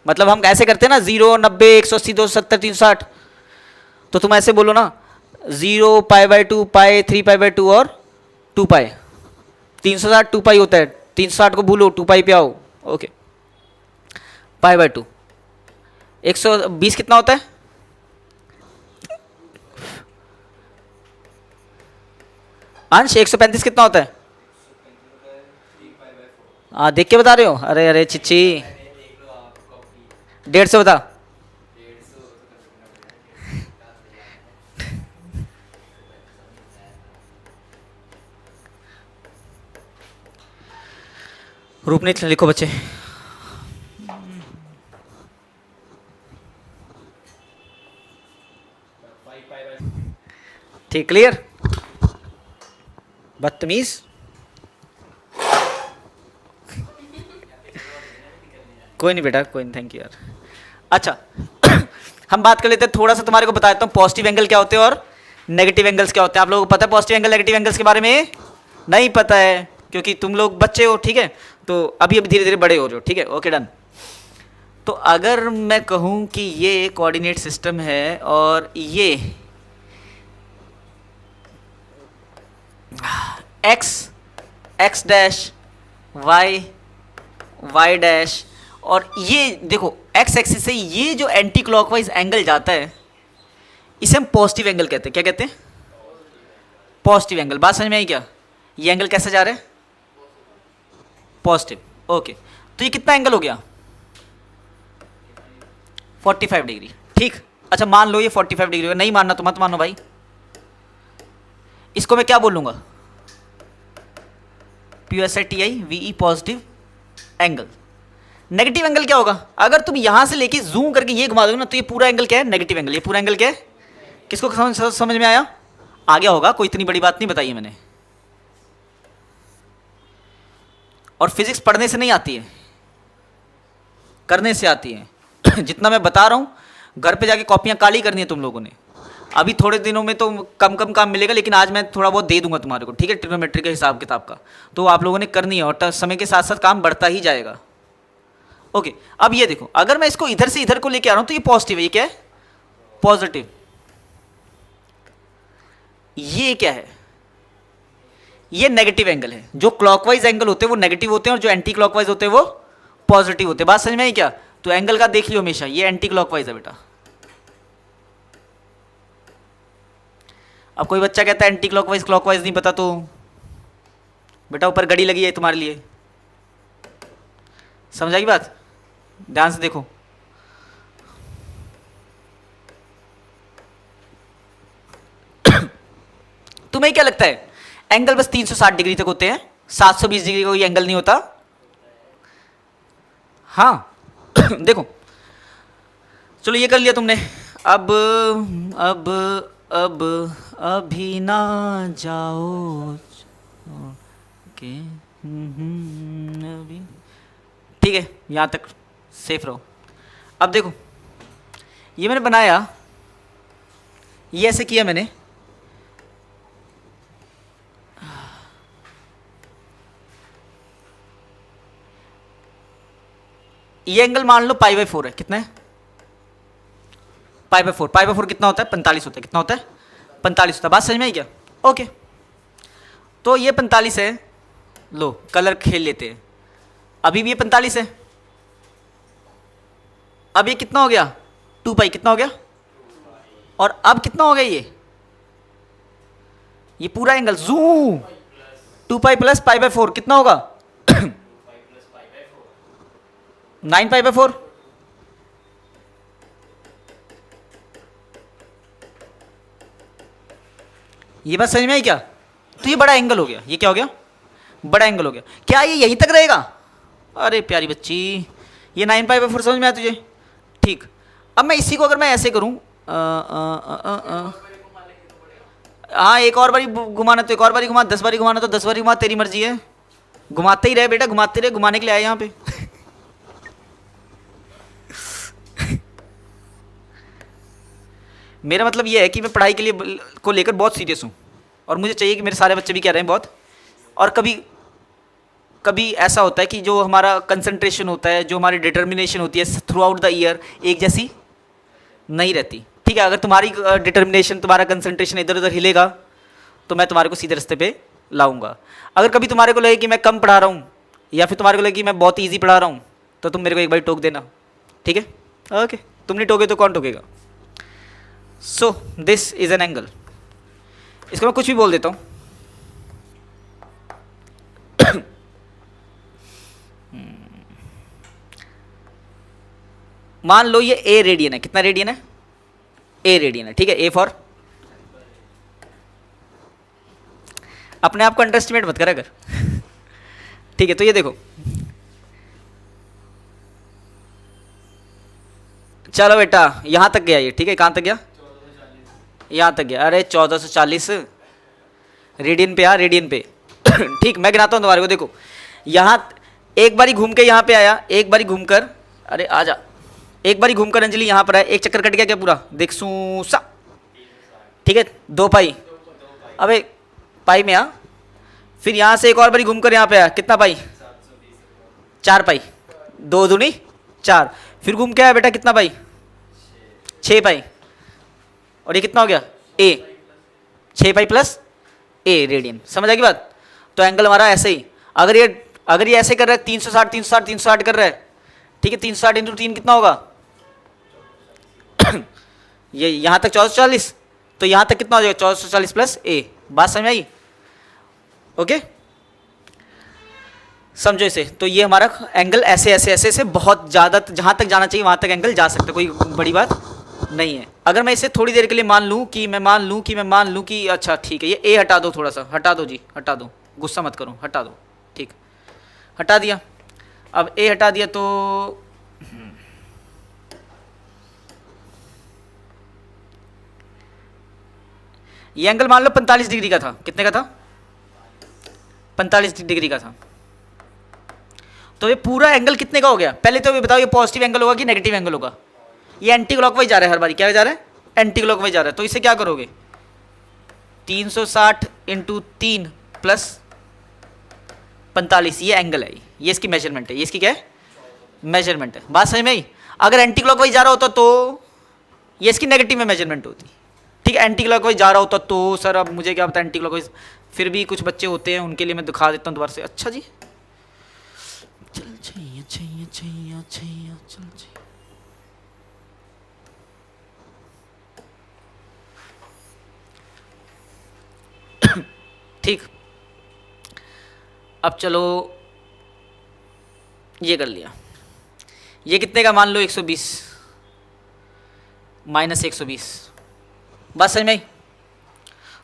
मतलब हम ऐसे करते हैं ना 0, 90, 180, 270, 360, तो तुम ऐसे बोलो ना 0, π/2, पाई, 3π/2 और 2π। 360 2π होता है, 360 को भूलो 2π पे आओ, ओके। π/2 120 कितना होता है? अंश 135 कितना होता है? हाँ देख के बता रहे हो? अरे अरे चिच्ची 150 बता। रूपनीत लिखो बच्चे। ठीक, क्लियर? बदतमीज। कोई नहीं बेटा, कोई नहीं, थैंक यू यार। अच्छा हम बात कर लेते हैं, थोड़ा सा तुम्हारे को बता देता हूँ पॉजिटिव एंगल क्या होते हैं और नेगेटिव एंगल्स क्या होते हैं। आप लोगों को पता है पॉजिटिव एंगल नेगेटिव एंगल्स के बारे में? नहीं पता है, क्योंकि तुम लोग बच्चे हो, ठीक है, तो अभी अभी धीरे धीरे बड़े हो रहे हो, ठीक है, ओके डन। तो अगर मैं कहूँ कि ये कोऑर्डिनेट सिस्टम है और ये x डैश y डैश, और ये देखो x एक्सिस से ये जो एंटी क्लॉकवाइज एंगल जाता है, इसे हम पॉजिटिव एंगल कहते हैं। क्या कहते हैं? Positive angle. बात समझ में आई क्या? ये एंगल कैसे जा रहा है? Positive, okay. तो ये कितना एंगल हो गया? 45 डिग्री, ठीक। अच्छा मान लो ये 45 डिग्री हो, नहीं मानना तो मत मानो भाई। इसको मैं क्या बोलूंगा? PSITI VE positive angle. Negative angle क्या होगा? अगर तुम यहां से लेके जूम करके ये घुमा दोगे ना, तो ये पूरा एंगल क्या है? Negative angle. ये पूरा एंगल क्या है? किसको समझ में आया? आ गया होगा, कोई इतनी बड़ी बात नहीं बताई है मैंने। और फिजिक्स पढ़ने से नहीं आती है, करने से आती है। जितना मैं बता रहा हूं घर पे जाके कॉपियां काली करनी है तुम लोगों ने। अभी थोड़े दिनों में तो कम कम काम मिलेगा, लेकिन आज मैं थोड़ा बहुत दे दूंगा तुम्हारे को, ठीक है, ट्रिग्नोमेट्री के हिसाब किताब का, तो आप लोगों ने करनी है और समय के साथ साथ काम बढ़ता ही जाएगा, ओके। अब ये देखो, अगर मैं इसको इधर से इधर को लेके आ रहा हूं तो ये पॉजिटिव है, ये क्या है? पॉजिटिव। ये क्या है? ये नेगेटिव एंगल है। जो क्लॉकवाइज एंगल होते हैं वो नेगेटिव होते हैं और जो एंटी क्लॉकवाइज होते हैं वो पॉजिटिव होते हैं। बात समझ में आई क्या? तो एंगल का देख लियो हमेशा, ये एंटी क्लॉकवाइज है बेटा। अब कोई बच्चा कहता है एंटी क्लॉकवाइज क्लॉकवाइज नहीं पता, तो बेटा ऊपर घड़ी लगी है तुम्हारे लिए। समझ आई बात? ध्यान से देखो। तुम्हें क्या लगता है एंगल बस 360 डिग्री तक होते हैं, 720 डिग्री का कोई एंगल नहीं होता? हाँ देखो, चलो ये कर लिया तुमने। अब अभी ना जाओ के अभी, ठीक है, यहाँ तक सेफ रहो। अब देखो ये मैंने बनाया, ये ऐसे किया मैंने, ये एंगल मान लो पाई बाई 4 है, कितना है? पाई बाई 4, पाई बाई 4 कितना होता है? 45 होता है। कितना होता है? 45 होता है। बात समझ में आई क्या? ओके, तो ये 45 है। लो कलर खेल लेते हैं। अभी भी ये 45 है। अब ये कितना हो गया? 2 पाई। कितना हो गया? और अब कितना हो गया? ये पूरा एंगल जू 2 पाई प्लस पाई बाई 4 कितना होगा? 9 पाई बाई 4। ये बात समझ में आई क्या? तो ये बड़ा एंगल हो गया। ये क्या हो गया? बड़ा एंगल हो गया। क्या ये यहीं तक रहेगा? अरे प्यारी बच्ची, ये 9 पाई बाई 4 समझ में आया तुझे? ठीक। अब मैं इसी को अगर मैं ऐसे करूं, हाँ एक और बारी घुमाना तो एक और बारी घुमा, 10 बारी घुमाना तो 10 बारी घुमा, तेरी मर्जी है। घुमाते ही रहे बेटा, घुमाते रहे, घुमाने के लिए आए यहाँ पे। मेरा मतलब ये है कि मैं पढ़ाई के लिए को लेकर बहुत सीरियस हूँ, और मुझे चाहिए कि मेरे सारे बच्चे भी कह रहे हैं बहुत। और कभी कभी ऐसा होता है कि जो हमारा कंसंट्रेशन होता है, जो हमारी डिटर्मिनेशन होती है थ्रू आउट द ईयर एक जैसी नहीं रहती। ठीक है, अगर तुम्हारी डिटर्मिनेशन, तुम्हारा कंसंट्रेशन इधर उधर हिलेगा तो मैं तुम्हारे को सीधे रास्ते पे लाऊंगा। अगर कभी तुम्हारे को लगे कि मैं कम पढ़ा रहा हूँ, या फिर तुम्हारे को लगे कि मैं बहुत ईजी पढ़ा रहा हूँ, तो तुम मेरे को एक बार टोक देना। ठीक है? ओके, तुम नहीं टोके तो कौन टोकेगा? So this is an angle. इसको मैं कुछ भी बोल देता हूँ। मान लो ये ए रेडियन है। कितना रेडियन है? ए रेडियन है। ठीक है, ए फॉर, अपने आप को अंडर एस्टिमेट मत करा कर। ठीक है, तो ये देखो, चलो बेटा यहां तक गया ये। ठीक है, कहां तक गया? यहां तक गया। अरे 1440 रेडियन पे आ, रेडियन पे। ठीक, मैं गिनाता हूं तुम्हारे को। देखो यहां एक बारी घूम के यहां पे आया, एक बारी घूमकर, अरे आजा, एक बारी घूमकर अंजलि यहां पर आया, एक चक्कर कट गया क्या पूरा? देख सूसा। ठीक है, 2 पाई। अबे पाई में आ, फिर यहां से एक और बारी घूमकर यहां पे आया, कितना पाई? 4 पाई। 2 दूनी 4। फिर घूम के आया बेटा, कितना पाई? 6 पाई। और ये कितना हो गया? ए। 6 पाई प्लस ए रेडियन। समझ आएगी बात? तो एंगल हमारा ऐसे ही, अगर ये ऐसे कर रहा है 360 360 360 कर रहा है, ठीक है, 360 इंटू 3 कितना होगा? ये यहां तक 1440, तो यहां तक कितना हो जाएगा? 1440 प्लस ए। बात समझ आई? ओके, समझो इसे। तो ये हमारा एंगल ऐसे ऐसे ऐसे ऐसे बहुत ज़्यादा, जहां तक जाना चाहिए वहां तक एंगल जा सकता है, कोई बड़ी बात नहीं है। अगर मैं इसे थोड़ी देर के लिए मान लूँ कि अच्छा ठीक है, ये ए हटा दो, थोड़ा सा हटा दो जी, हटा दो, गुस्सा मत करो, हटा दो। ठीक, हटा दिया। अब ए हटा दिया तो ये एंगल मान लो 45 डिग्री का था। कितने का था? 45 डिग्री का था। तो ये पूरा एंगल कितने का हो गया? पहले तो ये बताओ, ये पॉजिटिव एंगल होगा कि नेगेटिव एंगल होगा? ये एंटी क्लॉकवाइज जा रहा है हर बारी। क्या जा रहा है? एंटी क्लॉकवाइज जा रहा है। तो इसे क्या करोगे? 360 इंटू 3 प्लस 45, ये एंगल है, ये इसकी मेजरमेंट है। ये इसकी क्या है? मेजरमेंट है। बात समझ में आई? अगर एंटी क्लॉकवाइज जा रहा होता तो ये इसकी नेगेटिव में मेजरमेंट होती। ठीक है, एंटी क्लॉकवाइज जा रहा होता तो सर अब मुझे क्या पता एंटी क्लॉकवाइज, फिर भी कुछ बच्चे होते हैं उनके लिए मैं दिखा देता हूँ दोबारा से। अच्छा जी, चल छैया छैया छैया छैया चल छैया। ठीक, अब चलो ये कर लिया। ये कितने का? मान लो 120 माइनस 120। बात समझ में आई?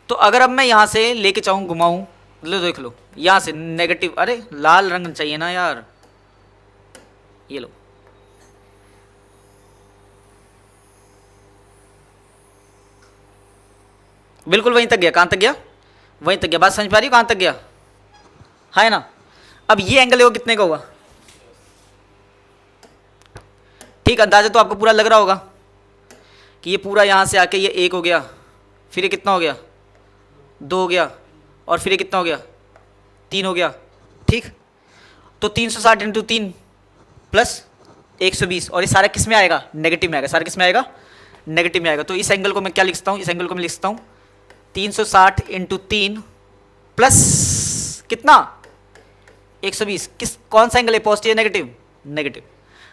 तो अगर अब मैं यहाँ से लेके चाहूँ, घुमाऊँ, लो देख लो, यहाँ से नेगेटिव, अरे लाल रंग चाहिए ना यार, ये लो, बिल्कुल वहीं तक गया। कहाँ तक गया? वहीं तक गया। बात समझ पा रही हो कहाँ तक गया? है ना? अब ये एंगल होगा कितने का होगा? ठीक, अंदाजा तो आपको पूरा लग रहा होगा कि ये पूरा यहाँ से आके ये 1 हो गया, फिर ये कितना हो गया? 2 हो गया, और फिर ये कितना हो गया? 3 हो गया। ठीक, तो 360 इंटू 3 प्लस 120, और ये सारा किस में आएगा, नेगेटिव में आएगा, सारा किस में आएगा, नेगेटिव में आएगा। तो इस एंगल को मैं क्या लिख सकता हूँ, इस एंगल को मैं लिख सकता हूँ 360 इंटू 3 प्लस कितना 120, किस कौन सा एंगल है, पॉजिटिव या नेगेटिव, नेगेटिव।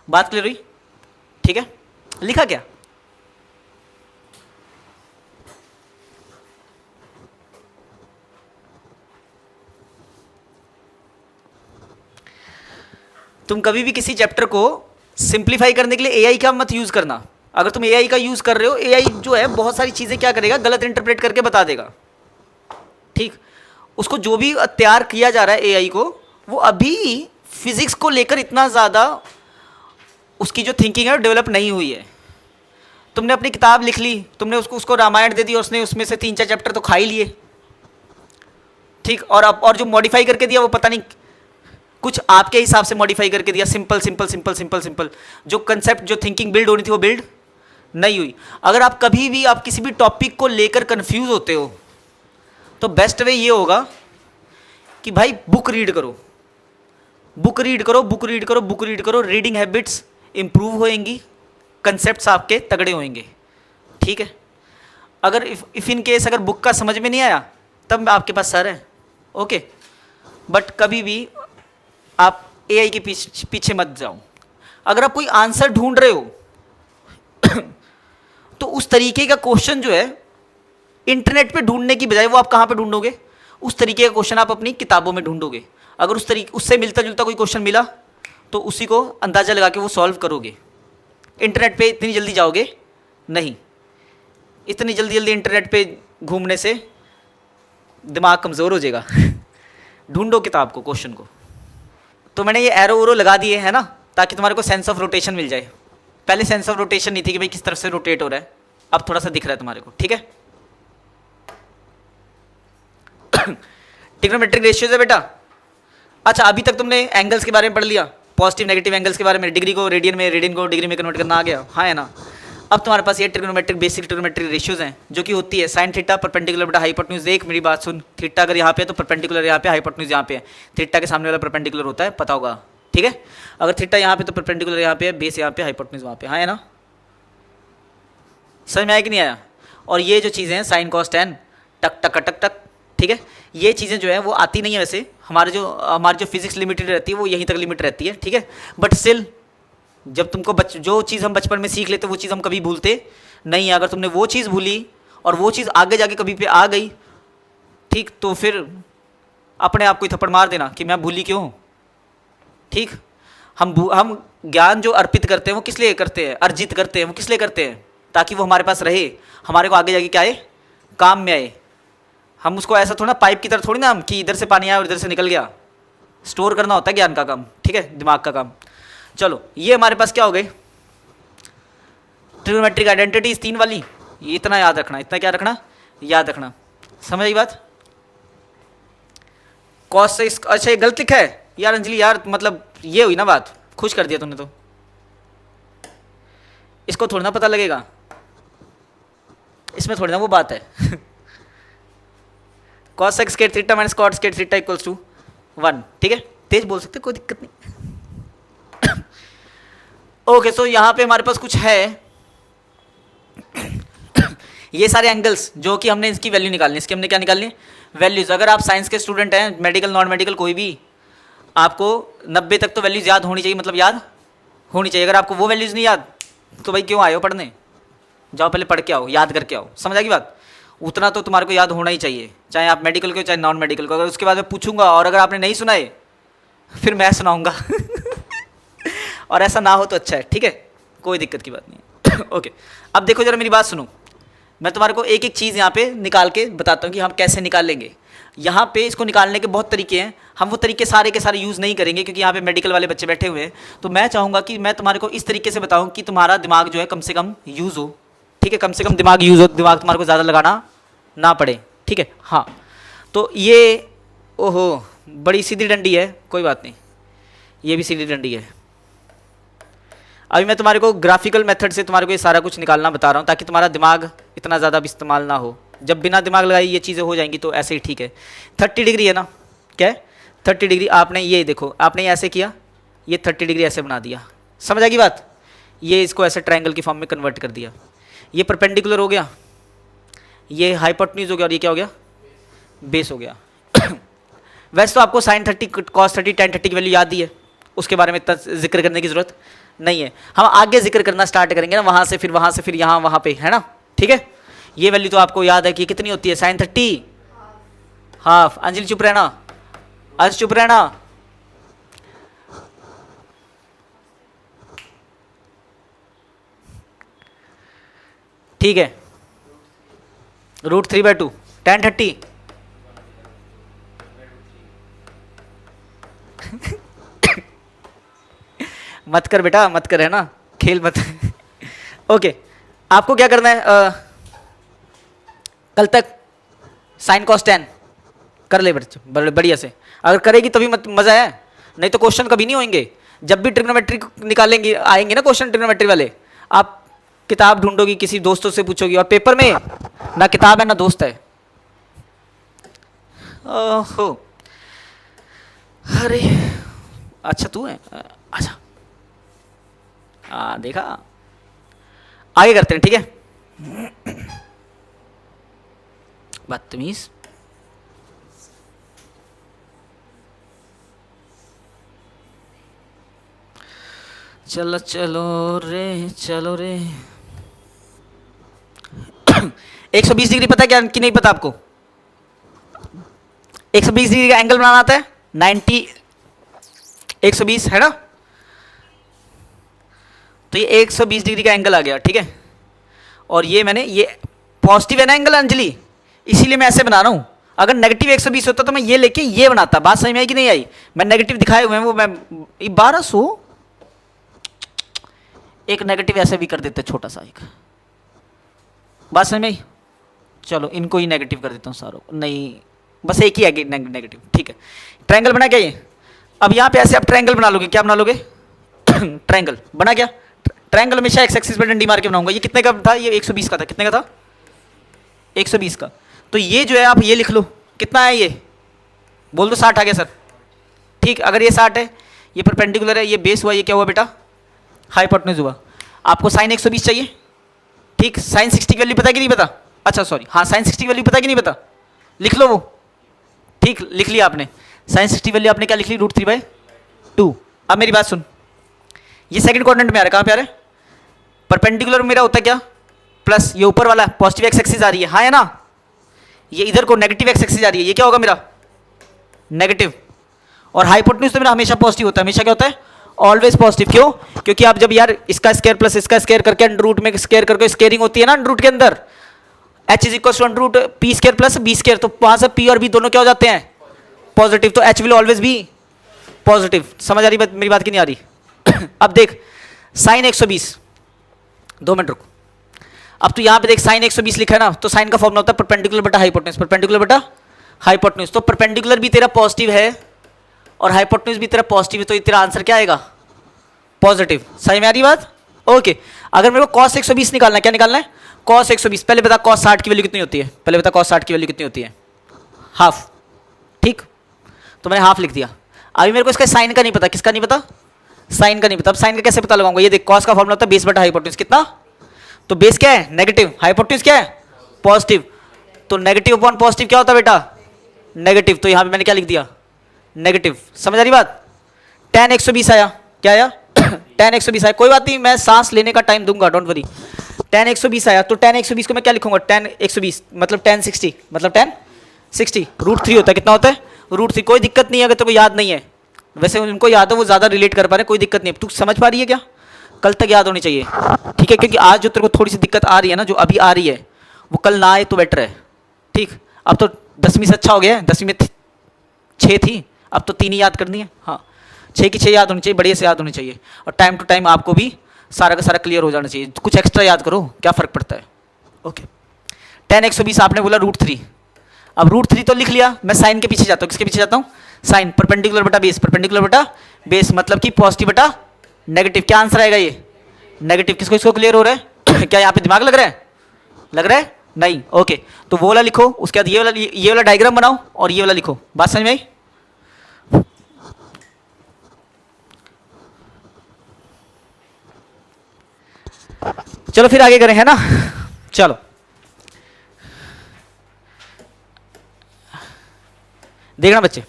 बात क्लियर हुई, ठीक है। लिखा क्या, तुम कभी भी किसी चैप्टर को सिंप्लीफाई करने के लिए एआई का मत यूज करना। अगर तुम एआई का यूज कर रहे हो, एआई जो है बहुत सारी चीजें क्या करेगा, गलत इंटरप्रेट करके बता देगा, ठीक। उसको जो भी तैयार किया जा रहा है एआई को, वो अभी फिजिक्स को लेकर इतना ज़्यादा उसकी जो थिंकिंग है डेवलप नहीं हुई है। तुमने अपनी किताब लिख ली, तुमने उसको रामायण दे दी और उसने उसमें से 3-4 चैप्टर तो खा ही लिए, ठीक। और जो मॉडिफाई करके दिया वो पता नहीं कुछ आपके हिसाब से मॉडिफाई करके दिया, simple simple simple simple simple. जो कंसेप्ट, जो थिंकिंग बिल्ड होनी थी वो बिल्ड नहीं हुई। अगर आप कभी भी आप किसी भी टॉपिक को लेकर कंफ्यूज होते हो तो बेस्ट वे ये होगा कि भाई बुक रीड करो, बुक रीड करो, बुक रीड करो, बुक रीड करो। रीडिंग हैबिट्स इंप्रूव होएंगी, कंसेप्ट्स आपके तगड़े होंगे, ठीक है। अगर इफ इन केस अगर बुक का समझ में नहीं आया तब आपके पास सर है, ओके। बट कभी भी आप एआई के पीछे मत जाओ। अगर आप कोई आंसर ढूंढ रहे हो तो उस तरीके का क्वेश्चन जो है इंटरनेट पे ढूंढने की बजाय वो आप कहाँ पे ढूंढोगे, उस तरीके का क्वेश्चन आप अपनी किताबों में ढूंढोगे। अगर उससे मिलता जुलता कोई क्वेश्चन मिला तो उसी को अंदाज़ा लगा के वो सॉल्व करोगे। इंटरनेट पे इतनी जल्दी जाओगे नहीं, इतनी जल्दी जल्दी इंटरनेट पे घूमने से दिमाग कमज़ोर हो जाएगा ढूंढो किताब को, क्वेश्चन को। तो मैंने ये एरो वोरो लगा दिए है ना, ताकि तुम्हारे को सेंस ऑफ रोटेशन मिल जाए। पहले सेंस ऑफ रोटेशन नहीं थी कि भाई किस तरफ से रोटेट हो रहा है, अब थोड़ा सा दिख रहा है तुम्हारे को, ठीक है। ट्रिग्नोमेट्रिक रेशियोज है बेटा। अच्छा, अभी तक तुमने एंगल्स के बारे में पढ़ लिया, पॉजिटिव नेगेटिव एंगल्स के बारे में, डिग्री को रेडियन में, रेडियन को डिग्री में कन्वर्ट करना आ गया, हाँ है ना। अब तुम्हारे पास ये ट्रिग्नोमेट्रिक, बेसिक ट्रिग्नोमेट्रिक रेशियोज हैं, जो कि होती है साइन थीटा परपेंडिकुलर बटा हाइपोटेन्यूज। देख मेरी बात सुन, थीटा अगर यहाँ पे है तो परपेंडिकुलर यहाँ पे, हाइपोटेन्यूज यहाँ पे है। थीटा के सामने वाला परपेंडिकुलर होता है, पता होगा, ठीक है। अगर थीटा यहाँ पे तो परपेंडिकुलर यहाँ पे है, बेस यहाँ पे, हाइपोटेन्यूज वहाँ पे, हाँ है ना। समझ में आया कि नहीं आया। और ये जो चीज़ें हैं साइन कॉस टेन, टक टक टक टक, ठीक है। ये चीज़ें जो है वो आती नहीं है वैसे, हमारी जो फिजिक्स लिमिटेड रहती है वो यहीं तक लिमिट रहती है, ठीक है। बट स्टिल जब तुमको जो चीज़ हम बचपन में सीख लेते वो चीज़ हम कभी भूलते नहीं है। अगर तुमने वो चीज़ भूली और वो चीज़ आगे जाके कभी पे आ गई, ठीक, तो फिर अपने आप को ही थप्पड़ मार देना कि मैं भूली क्यों, ठीक। हम ज्ञान जो अर्पित करते हैं वो किस लिए करते हैं, अर्जित करते हैं वो किस लिए करते हैं, ताकि वो हमारे पास रहे, हमारे को आगे जाके क्या आए, काम में आए। हम उसको ऐसा थोड़ा पाइप की तरह थोड़ी ना हम कि इधर से पानी आया और इधर से निकल गया। स्टोर करना होता है ज्ञान का काम, ठीक है, दिमाग का काम। चलो ये हमारे पास क्या हो गए, ट्रिग्नोमेट्रिक आइडेंटिटीज 3 वाली। ये इतना याद रखना, इतना क्या रखना, याद रखना। समझ आई बात। कॉस से अच्छा ये गलत लिखा है यार अंजलि, यार मतलब ये हुई ना बात, खुश कर दिया तुमने तो। इसको थोड़ा ना पता लगेगा, इसमें थोड़ी ना वो बात है cosec square theta minus cot square theta equals to 1, ठीक है। तेज बोल सकते, कोई दिक्कत नहीं ओके। सो यहाँ पे हमारे पास कुछ है ये सारे एंगल्स जो कि हमने इसकी वैल्यू निकालनी है, इसकी हमने क्या निकालनी है, वैल्यूज। अगर आप साइंस के स्टूडेंट हैं, मेडिकल नॉन मेडिकल कोई भी, आपको 90 तक तो वैल्यूज याद होनी चाहिए, मतलब याद होनी चाहिए। अगर आपको वो वैल्यूज नहीं याद तो भाई क्यों आए हो पढ़ने, जाओ पहले पढ़ के आओ, याद करके आओ। समझ आएगी बात। उतना तो तुम्हारे को याद होना ही चाहिए, चाहे आप मेडिकल के हो चाहे नॉन मेडिकल को। अगर उसके बाद मैं पूछूंगा और अगर आपने नहीं सुनाए फिर मैं सुनाऊंगा और ऐसा ना हो तो अच्छा है, ठीक है, कोई दिक्कत की बात नहीं है ओके। अब देखो जरा मेरी बात सुनो, मैं तुम्हारे को एक एक चीज़ यहाँ पे निकाल के बताता हूँ कि हम कैसे निकाल लेंगे। यहाँ पे इसको निकालने के बहुत तरीके हैं, हम वो तरीके सारे के सारे यूज़ नहीं करेंगे क्योंकि यहाँ पे मेडिकल वाले बच्चे बैठे हुए हैं। तो मैं चाहूँगा कि मैं तुम्हारे को इस तरीके से बताऊँ कि तुम्हारा दिमाग जो है कम से कम यूज़ हो, ठीक है, कम से कम दिमाग यूज़ हो, दिमाग तुम्हारे को ज़्यादा लगाना ना पड़े, ठीक है। हाँ तो ये, ओहो बड़ी सीधी डंडी है, कोई बात नहीं, ये भी सीधी डंडी है। अभी मैं तुम्हारे को ग्राफिकल मेथड से तुम्हारे को ये सारा कुछ निकालना बता रहा हूँ ताकि तुम्हारा दिमाग इतना ज़्यादा भी इस्तेमाल ना हो। जब बिना दिमाग लगाए ये चीज़ें हो जाएंगी तो ऐसे ही ठीक है। 30 डिग्री है ना, क्या है 30 डिग्री, आपने ये देखो, आपने ये ऐसे किया, ये 30 डिग्री ऐसे बना दिया, समझ आएगी बात। ये इसको ऐसे ट्रायंगल की फॉर्म में कन्वर्ट कर दिया। ये परपेंडिकुलर हो गया, ये हाइपोटेन्यूज हो गया, और ये क्या हो गया, बेस हो गया। वैसे तो आपको sin 30 cos 30 tan 30 की वैल्यू याद ही है, उसके बारे में इतना जिक्र करने की जरूरत नहीं है। हम आगे जिक्र करना स्टार्ट करेंगे ना, वहाँ से फिर यहाँ वहाँ पे, है ना, ठीक है। ये वैल्यू तो आपको याद है कि कितनी होती है, sin 30 हाफ। अंजलि चुप रहना, आज चुप रहना। ठीक है, √3/2 tan 30 मत कर बेटा, मत कर, है ना, खेल मत। ओके, आपको क्या करना है, कल तक sin cos tan कर ले बच्चे बढ़िया से। अगर करेगी तभी मजा है, नहीं तो क्वेश्चन कभी नहीं होंगे। जब भी ट्रिग्नोमेट्री निकालेंगे, आएंगे ना क्वेश्चन ट्रिग्नोमेट्री वाले, आप किताब ढूंढोगी, किसी दोस्तों से पूछोगी, और पेपर में ना किताब है ना दोस्त है। ओहो, अरे अच्छा तू है, अच्छा देखा, आगे करते हैं, ठीक है। बदतमीज। चलो चलो रे, चलो रे। 120 डिग्री पता क्या कि नहीं पता आपको? 120 डिग्री का एंगल बनाना आता है, 90 120 है ना, तो ये 120 डिग्री का एंगल आ गया, ठीक है। और ये मैंने, ये पॉजिटिव है ना एंगल अंजलि, इसीलिए मैं ऐसे बना रहा हूं। अगर नेगेटिव 120 होता तो मैं ये लेके ये बनाता। बात समझ में आई कि नहीं आई? मैं नेगेटिव दिखाए हुए हैं वो, मैं 1200 एक नेगेटिव ऐसे भी कर देते छोटा सा एक। बात समझ में आई? चलो इनको ही नेगेटिव कर देता हूँ सारों को, नहीं बस एक ही है नेगेटिव, ठीक है। ट्रायंगल बना क्या ये? अब यहाँ पे ऐसे आप ट्रायंगल बना लोगे, क्या बना लोगे? ट्रायंगल बना क्या? ट्रायंगल हमेशा एक्स एक्सिस पे डंडी मार के बनाऊंगा। ये कितने का था? ये 120 का था। कितने का था? 120 का। तो ये जो है आप ये लिख लो, कितना है ये? बोल दो 60 आ गया सर। ठीक, अगर ये 60 है, ये परपेंडिकुलर है, ये बेस हुआ, ये क्या हुआ बेटा? हाइपोटेन्यूज हुआ। आपको साइन 120 चाहिए, ठीक। साइन 60 की वैल्यू पता कि नहीं पता? अच्छा सॉरी, हाँ साइन 60 की वैल्यू पता कि नहीं पता? लिख लो वो, ठीक, लिख लिया आपने। साइन 60 वैल्यू आपने क्या लिख ली? √3/2। अब मेरी बात सुन, ये सेकंड क्वाड्रेंट में आ रहा है, कहाँ पे आ रहा है? परपेंडिकुलर मेरा होता है क्या? प्लस, ये ऊपर वाला पॉजिटिव एक्स एक्सिस आ रही है, हाँ है ना। ये इधर को नेगेटिव एक्स एक्सिस आ रही है, ये क्या होगा मेरा? नेगेटिव। और हाइपोटेन्यूज तो मेरा हमेशा पॉजिटिव होता है, हमेशा क्या होता है? Always positive. क्यों? क्योंकि आप जब यार इसका स्क्वायर प्लस इसका स्क्वायर करके अंडर रूट में स्क्वायर करके स्क्वायरिंग होती है ना अंडर रूट के अंदर, h is equal to under root P square plus B square, तो वहां से p और b दोनों क्या हो जाते हैं? पॉजिटिव। तो h will always be positive. समझ आ रही बात मेरी बात की नहीं आ रही? अब देख साइन 120, 2 मिनट रुक। अब तो यहाँ पे देख साइन 120 लिखा है ना, तो साइन का फॉर्मूला होता है परपेंडिकुलर बटा हाइपोटेन्यूज, परपेंडिकुलर बटा हाइपोटेन्यूज। तो परपेंडिकुलर भी तेरा पॉजिटिव है और हाइपोटेन्यूज भी तेरा पॉजिटिव है, तो तेरा आंसर क्या आएगा? पॉजिटिव। समझ में आ रही बात? ओके। अगर मेरे को cos 120 निकालना है, क्या निकालना है? cos 120। पहले बता cos 60 की वैल्यू कितनी होती है? पहले बता cos 60 की वैल्यू कितनी होती है? हाफ, ठीक। तो मैंने हाफ लिख दिया। अभी मेरे को इसका साइन का नहीं पता। किसका नहीं पता? साइन का नहीं पता। अब साइन का कैसे पता लगाऊंगा? ये देख, cos का फॉर्मूला होता है बेस बटा हाइपोटेन्यूज। कितना? तो बेस क्या है? नेगेटिव, हाइपोटेन्यूज क्या है? पॉजिटिव। तो नेगेटिव अपॉन पॉजिटिव क्या होता है बेटा? नेगेटिव। तो यहां पे मैंने क्या लिख दिया? नेगेटिव। समझ आ रही बात? tan 120 आया, क्या आया? tan 120 आया। कोई बात नहीं, मैं सांस लेने का टाइम दूंगा, डोंट वरी। tan 120 आया, तो tan 120 को मैं क्या लिखूंगा? tan 120 मतलब tan 60, मतलब tan 60 √3 होता है। कितना होता है? √3। कोई दिक्कत नहीं है अगर तेरे को याद नहीं है। वैसे उनको याद है, वो ज्यादा रिलेट कर पा रहे हैं, कोई दिक्कत नहीं है। तू समझ पा रही है क्या? कल तक याद होनी चाहिए, ठीक है। क्योंकि आज जो तेरे को थोड़ी सी दिक्कत आ रही है ना, जो अभी आ रही है, वो कल ना आए तो बेटर है, ठीक। अब तो 10वीं से अच्छा हो गया है। 10वीं में 6 थी, अब तो 3 ही याद करनी है। हाँ, 6 की 6 याद होनी चाहिए, बढ़िया से याद होनी चाहिए। और टाइम टू टाइम आपको भी सारा का सारा क्लियर हो जाना चाहिए। कुछ एक्स्ट्रा याद करो, क्या फ़र्क पड़ता है? ओके। tan 120 आपने बोला √3। अब √3 तो लिख लिया, मैं साइन के पीछे जाता हूँ। किसके पीछे जाता हूँ? साइन। परपेंडिकुलर बटा बेस, परपेंडिकुलर बटा बेस मतलब कि पॉजिटिव बटा नेगेटिव। क्या आंसर आएगा? ये नेगेटिव। किसको इसको क्लियर हो रहा है? क्या यहाँ पे दिमाग लग रहा है? लग रहा है? नहीं। ओके, तो वो वाला लिखो, उसके बाद ये वाला डायग्राम बनाओ और ये वाला लिखो। बात समझ में आई? चलो फिर आगे करें, है ना। चलो देखना बच्चे,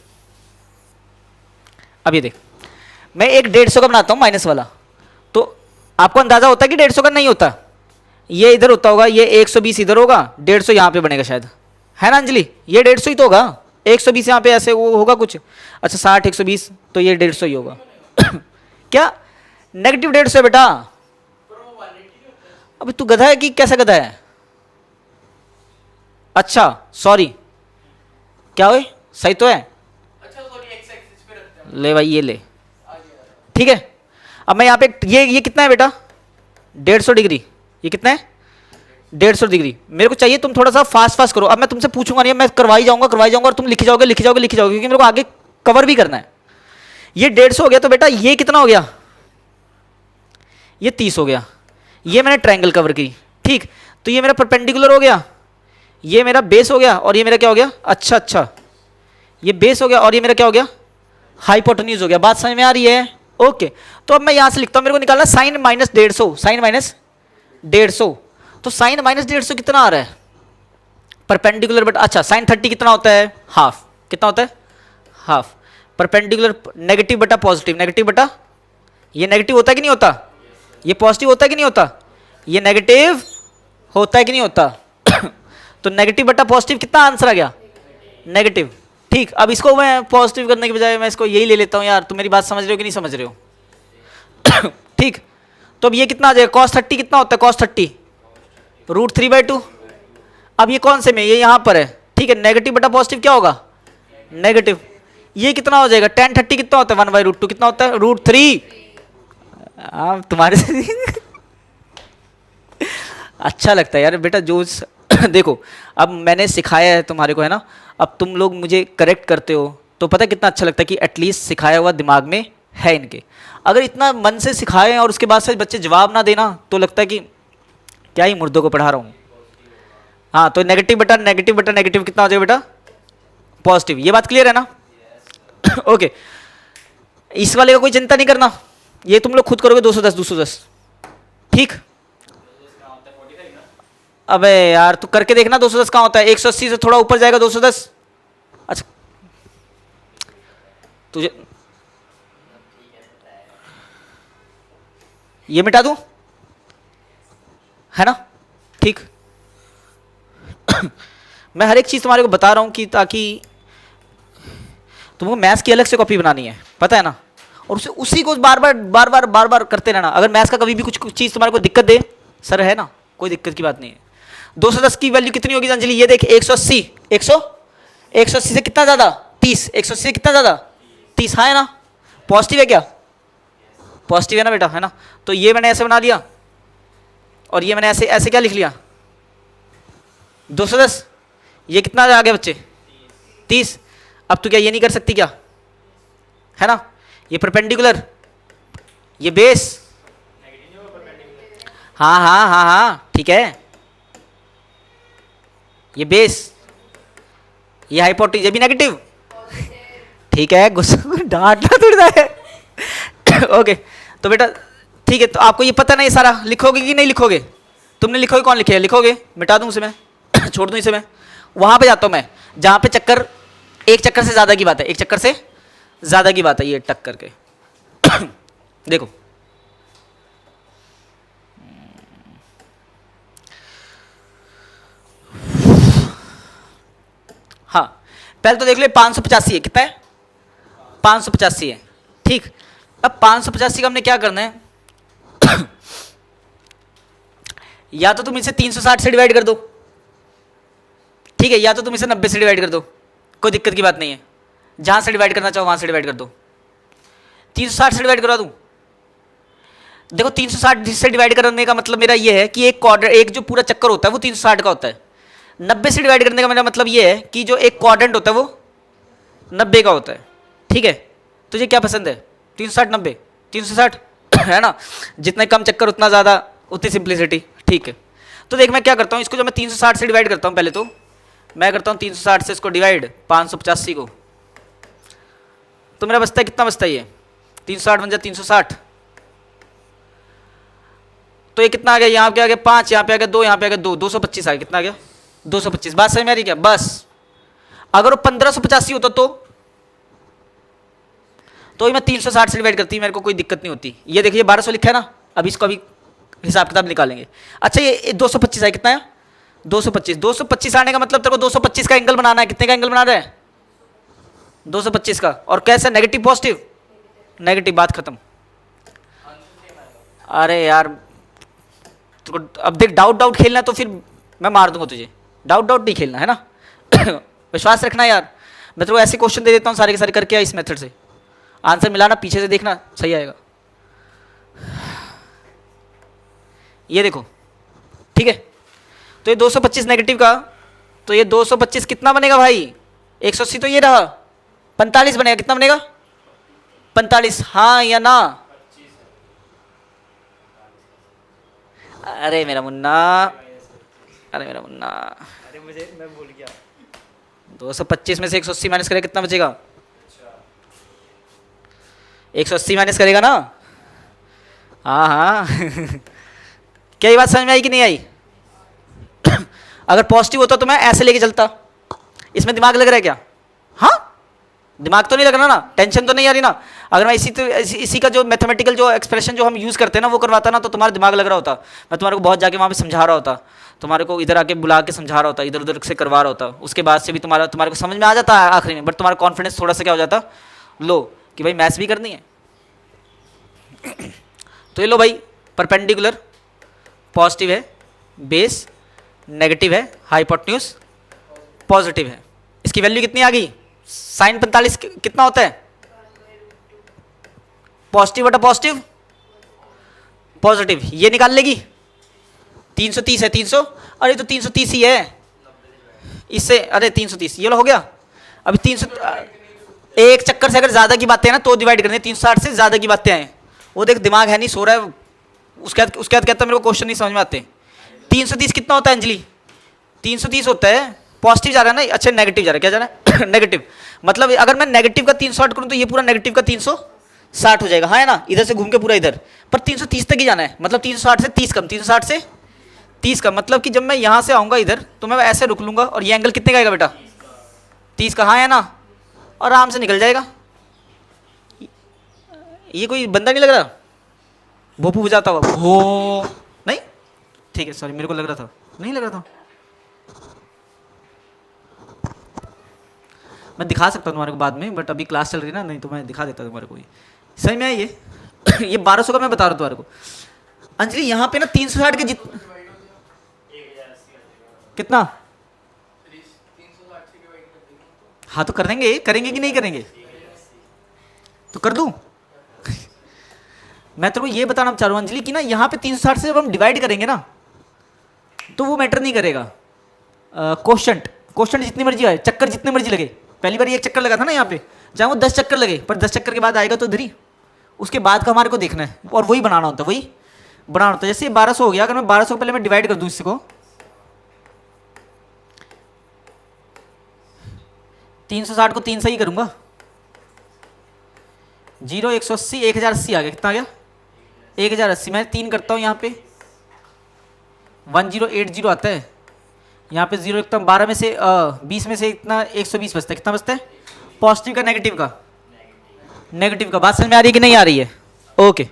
अब ये देख, मैं एक 150 का बनाता हूं माइनस वाला, तो आपको अंदाजा होता है कि 150 का नहीं होता, ये इधर होता होगा, ये 120 इधर होगा, 150 यहां पे बनेगा शायद, है ना अंजलि, ये 150 ही तो होगा, 120 यहां पे ऐसे वो होगा कुछ, अच्छा 60 120, तो ये 150 ही होगा। क्या नेगेटिव 150 बेटा, अबे तू गधा है कि कैसा गधा है। अच्छा सॉरी, क्या हुए, सही तो है, ले भाई ये ले, ठीक है। अब मैं यहाँ पे ये कितना है बेटा, 150 डिग्री, ये कितना है 150 डिग्री, मेरे को चाहिए, तुम थोड़ा सा फास्ट फास्ट करो, अब मैं तुमसे पूछूंगा नहीं, मैं करवाई जाऊंगा और तुम लिखी जाओगे क्योंकि मेरे को आगे कवर भी करना है। ये 150 हो गया, तो बेटा ये कितना हो गया, ये 30 हो गया, ये मैंने ट्रायंगल कवर की, ठीक, तो ये मेरा परपेंडिकुलर हो गया, ये मेरा बेस हो गया, और ये मेरा क्या हो गया, अच्छा ये बेस हो गया, और ये मेरा क्या हो गया, हाइपोटेन्यूज हो गया। बात समझ में आ रही है, ओके। तो अब मैं यहां से लिखता हूं, मेरे को निकालना साइन माइनस 150, साइन माइनस 150, तो साइन माइनस 150 कितना आ रहा है, परपेंडिकुलर बटा, अच्छा साइन 30 कितना होता है, हाफ, कितना होता है, हाफ, परपेंडिकुलर नेगेटिव बटा पॉजिटिव, नेगेटिव बटा, ये नेगेटिव होता है कि नहीं होता, ये पॉजिटिव होता है कि नहीं होता, ये नेगेटिव होता है कि नहीं होता। तो नेगेटिव बटा पॉजिटिव कितना आंसर आ गया, नेगेटिव, ठीक। अब इसको मैं पॉजिटिव करने के बजाय मैं इसको यही ले लेता हूं यार, तुम मेरी बात समझ रहे हो कि नहीं समझ रहे हो। ठीक, तो अब ये कितना आ जाएगा, cos 30 कितना होता है, cos 30 √3/2, अब ये कौन से में, ये यहां पर है, ठीक है, नेगेटिव बटा पॉजिटिव क्या होगा, नेगेटिव, ये कितना हो जाएगा, tan 30 कितना होता है, 1/√2 कितना होता है, √3, तुम्हारे से अच्छा लगता है यार बेटा जो देखो अब मैंने सिखाया है तुम्हारे को, है ना, अब तुम लोग मुझे करेक्ट करते हो, तो पता है कितना अच्छा लगता है कि एटलीस्ट सिखाया हुआ दिमाग में है इनके। अगर इतना मन से सिखाएं और उसके बाद से बच्चे जवाब ना देना, तो लगता है कि क्या ही मुर्दों को पढ़ा रहा हूँ। हाँ, तो नेगेटिव बटा नेगेटिव कितना हो जाएगा बेटा, पॉजिटिव, ये बात क्लियर है ना। ओके, इस वाले का कोई चिंता नहीं करना, ये तुम लोग खुद करोगे, 210, ठीक। अबे यार तू करके देखना, 210 कहाँ होता है, 180 से थोड़ा ऊपर जाएगा 210, अच्छा तुझे ये मिटा दूं, है ना, ठीक। मैं हर एक चीज तुम्हारे को बता रहा हूं कि ताकि तुमको मैथ्स की अलग से कॉपी बनानी है, पता है ना, और उसे उसी को बार बार करते रहना। अगर मैथ्स का कभी भी कुछ चीज तुम्हारे को दिक्कत दे, सर है ना, कोई दिक्कत की बात नहीं है। 210 की वैल्यू कितनी होगी अंजलि, ये देख 180, 180 से कितना ज्यादा 30, 180 से कितना ज्यादा 30, हाँ है ना, पॉजिटिव है क्या, पॉजिटिव है ना बेटा, है ना। तो ये मैंने ऐसे बना लिया, और ये मैंने ऐसे ऐसे क्या लिख लिया, 210, ये कितना आ गया बच्चे, 30। अब तो क्या ये नहीं कर सकती क्या, है ना, ये परपेंडिकुलर, ये बेस, हाँ ठीक है, ये बेस, ये हाइपोटेन्यूज, ये भी नेगेटिव, ठीक है, गुस्सा डांटना थोड़ा है। ओके, तो बेटा ठीक है, तो आपको ये पता नहीं सारा, लिखोगे कि नहीं लिखोगे, तुमने लिखोगे, कौन लिखे, लिखोगे, मिटा दूं उसे मैं, छोड़ दूं इसे मैं, वहां पे जाता हूं मैं जहां पे चक्कर, एक चक्कर से ज्यादा की बात है, एक चक्कर से ज्यादा की बात है, ये टक करके देखो, हाँ पहले तो देख ले 585 है, कितना है 585 है, ठीक। अब 585 का हमने क्या करना है, या तो तुम इसे 360 से डिवाइड कर दो, ठीक है, या तो तुम इसे 90 से डिवाइड कर दो, कोई दिक्कत की बात नहीं है, जहां से डिवाइड करना चाहो वहां से डिवाइड कर दो। 360 से डिवाइड करा दूं, देखो 360 से डिवाइड करने का मतलब मेरा ये है कि एक क्वाड्रेंट, एक जो पूरा चक्कर होता है वो 360 का होता है। 90 से डिवाइड करने का मेरा मतलब ये है कि जो एक क्वाड्रेंट होता है वो 90 का होता है, ठीक है। तुझे क्या पसंद है, 360 90 360 है ना, जितने कम चक्कर उतना ज़्यादा, उतनी सिंप्लिसिटी, ठीक है। तो देख मैं क्या करता हूँ, इसको जब मैं 360 से डिवाइड करता हूँ, पहले तो मैं करता हूँ 360 से इसको डिवाइड 585 को, तो मेरा बचता है कितना, बचता है ये 360 बन जाए 360, तो ये कितना आ गया, यहाँ पे आ गया 5, यहाँ पे आ गया 2, यहाँ पे आ गया 2, 225 आ गया। कितना आ गया 225। बात समझ में आ रही क्या? बस अगर वो 1585 होता तो ही मैं 360 से डिवाइड करती, मेरे को कोई दिक्कत नहीं होती। ये देखिए 1200 लिखा है ना, अभी इसको अभी हिसाब किताब निकालेंगे। अच्छा ये 225 है, कितना है 225। 225 आने का मतलब तेरे को 225 का एंगल बनाना है। कितने का एंगल बना रहे हैं? 225 का। और कैसे, नेगेटिव पॉजिटिव? नेगेटिव, बात खत्म। अरे यार तो अब देख, डाउट खेलना तो फिर मैं मार दूंगा तुझे। डाउट नहीं खेलना है ना। विश्वास रखना यार, मैं तेरे को ऐसे क्वेश्चन दे देता हूँ सारे के सारे करके इस मेथड से, आंसर मिलाना, पीछे से देखना, सही आएगा। ये देखो, ठीक है। तो ये 225 नेगेटिव का, तो ये 225 कितना बनेगा भाई? 180 तो ये रहा, 45 बनेगा। कितना बनेगा? 45, हाँ या ना? अरे मेरा मुन्ना, अरे मेरा मुन्ना, अरे मुझे, मैं भूल गया। 225 में से 180 माइनस करेगा, कितना बचेगा? 180 माइनस करेगा ना? हाँ हाँ। क्या ये बात समझ में आई कि नहीं आई? अगर पॉजिटिव होता तो मैं ऐसे लेके चलता। इसमें दिमाग लग रहा है क्या? हाँ, दिमाग तो नहीं लग रहा ना, टेंशन तो नहीं आ रही ना। अगर मैं इसी का जो मैथमेटिकल जो एक्सप्रेशन जो हम यूज़ करते हैं ना वो करवाता ना, तो तुम्हारा दिमाग लग रहा होता। मैं तुम्हारे को बहुत जाके वहाँ पे समझा रहा होता, तुम्हारे को इधर आके बुला के समझा रहा होता, इधर उधर से करवा रहा होता। उसके बाद से भी तुम्हारे को समझ में आ जाता है आखिरी में, बट तुम्हारा कॉन्फिडेंस थोड़ा सा क्या हो जाता, लो, कि भाई मैथ्स भी करनी है। तो ये लो भाई, परपेंडिकुलर पॉजिटिव है, बेस नेगेटिव है, हाइपोटेन्यूज पॉजिटिव है। इसकी वैल्यू कितनी आ गई? साइन 45 कितना होता है? पॉजिटिव बटा पॉजिटिव पॉजिटिव, ये निकाल लेगी। 330 है, 300, अरे तो 330 ही है इससे, अरे 330 ये लो हो गया। अभी 300 एक चक्कर से अगर ज्यादा की बातें हैं ना तो डिवाइड करनी है, 360 से ज्यादा की बातें हैं। वो देख दिमाग है नहीं, सो रहा है। उसके बाद कहता मेरे को क्वेश्चन नहीं समझ में आते। 330 कितना होता है अंजलि? 330 होता है, पॉजिटिव जा रहा है ना, अच्छा नेगेटिव जा रहा है, क्या जा रहा है? नेगेटिव। मतलब अगर मैं नेगेटिव का 360 करूं तो ये पूरा नेगेटिव का 360 हो जाएगा, हाँ है ना? इधर से घूम के पूरा इधर, पर 330 तक ही जाना है। मतलब 360 से 30 कम, 360 से 30 कम। मतलब कि जब मैं यहाँ से आऊँगा इधर तो मैं ऐसे रुक लूँगा, और ये एंगल कितने का आएगा बेटा? 30 का, हाँ है ना? और आराम से निकल जाएगा। ये कोई बंदा नहीं लग रहा भोपू बजाता हुआ? हो नहीं, ठीक है, सॉरी, मेरे को लग रहा था, नहीं लग रहा था। मैं दिखा सकता हूँ तुम्हारे को बाद में, बट अभी क्लास चल रही है ना, नहीं तो मैं दिखा देता तुम्हारे को। सही में है ये। ये 1200 का मैं बता रहा हूँ तुम्हारे को। अंजलि यहाँ पे ना 360 के कितना? हाँ तो कर देंगे, करेंगे कि नहीं करेंगे? तो कर दूं? मैं तेरे को ये बताना चाह रहा हूँ अंजलि कि ना यहाँ पे 360 से जब हम डिवाइड करेंगे ना तो वो मैटर नहीं करेगा। क्वेश्चन जितनी मर्जी आए, चक्कर जितने मर्जी लगे। पहली बार एक चक्कर लगा था ना यहाँ पे, चाहे वो 10 चक्कर लगे, पर 10 चक्कर के बाद आएगा तो इधर ही। उसके बाद का हमारे को देखना है और वही बनाना होता है, वही बनाना होता है। जैसे 1200 हो गया, अगर मैं 1200 को पहले मैं डिवाइड कर दूँ इसको 360 को 3 से ही करूँगा। 0 180 1080 आ गया, कितना आ गया? 1080। मैं 3 करता हूँ यहाँ पे, 1080 आता है। यहाँ पे 0 लिखता हूँ, 12 में से 20 में से इतना 120 बचता है। कितना बचता है? पॉजिटिव का नेगेटिव का? नेगेटिव का। बात समझ में आ रही है कि नहीं आ रही है? ओके।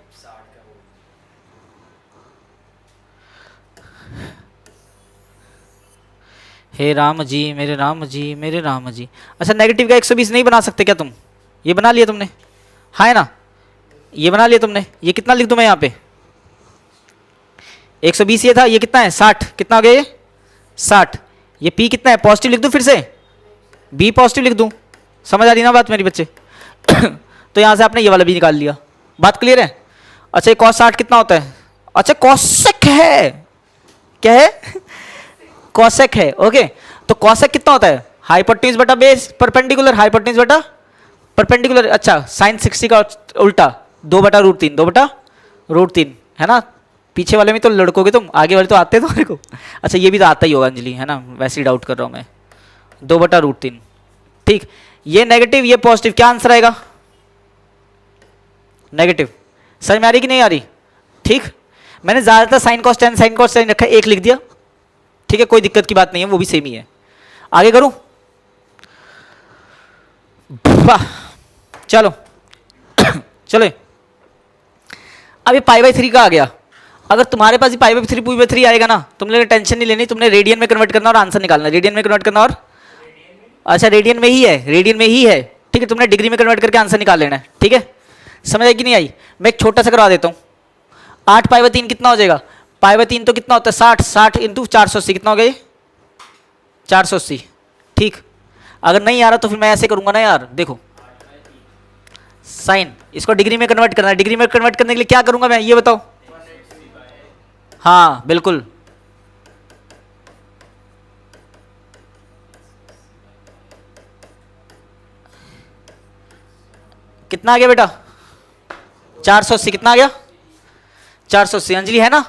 हे राम जी मेरे राम जी मेरे राम जी। अच्छा, नेगेटिव का 120 नहीं बना सकते क्या तुम? ये बना लिया तुमने, हाँ है ना? ये बना लिया तुमने। ये कितना लिख दूं मैं यहाँ पे? 120 ये था, ये कितना है? 60। कितना हो गया ये? 60। ये P कितना है? पॉजिटिव लिख दूं फिर से? B पॉजिटिव लिख दूं? समझ आ रही ना बात मेरी बच्चे? तो यहाँ से आपने ये वाला भी निकाल लिया। बात क्लियर है? अच्छा, ये cos 60 कितना होता है? अच्छा, कॉसेक है। क्या है? कॉसेक है। ओके, तो कॉसेक कितना होता है? हाइपोटेन्यूज बटा बेस परपेंडिकुलर, हाइपोटेन्यूज बटा परपेंडिकुलर। अच्छा, साइन 60 का उल्टा 2/√3, 2/√3 है ना? पीछे वाले में तो लड़कोगे तुम, आगे वाले तो आते हैं तुम्हारे को। अच्छा, ये भी तो आता ही होगा अंजलि, है ना? वैसे ही डाउट कर रहा हूँ मैं। 2/√3, ठीक। ये नेगेटिव, ये पॉजिटिव, क्या आंसर आएगा? नेगेटिव। समझ में आ रही कि नहीं आ रही? ठीक। मैंने ज़्यादातर साइन कॉस टेन रखा है, एक लिख दिया, ठीक है, कोई दिक्कत की बात नहीं है, वो भी सेम ही है। आगे करूं? वाह, चलो चलो, अब ये पाई बाई 3 का आ गया। अगर तुम्हारे पास ये पाई बाई 3 पूरी बाई 3 आएगा ना, तुमने टेंशन नहीं लेनी, तुमने रेडियन में कन्वर्ट करना और आंसर निकालना, रेडियन में कन्वर्ट करना। और अच्छा, रेडियन में ही है, रेडियन में ही है, ठीक है, तुमने डिग्री में कन्वर्ट करके आंसर निकाल लेना है, ठीक है। समझ आई कि नहीं आई? मैं एक छोटा सा करवा देता हूँ। 8 पाई बाई 3 कितना हो जाएगा? पाई बाई 3 तो कितना होता है? 60, 60 इंटू 480 कितना हो गया ये? 480, ठीक। अगर नहीं आ रहा तो फिर मैं ऐसे करूंगा ना यार, देखो साइन, इसको डिग्री में कन्वर्ट करना है, डिग्री में कन्वर्ट करने के लिए क्या करूंगा मैं, ये बताओ। हाँ बिल्कुल, कितना आ गया बेटा? 480, कितना आ गया? 480, अंजलि है ना?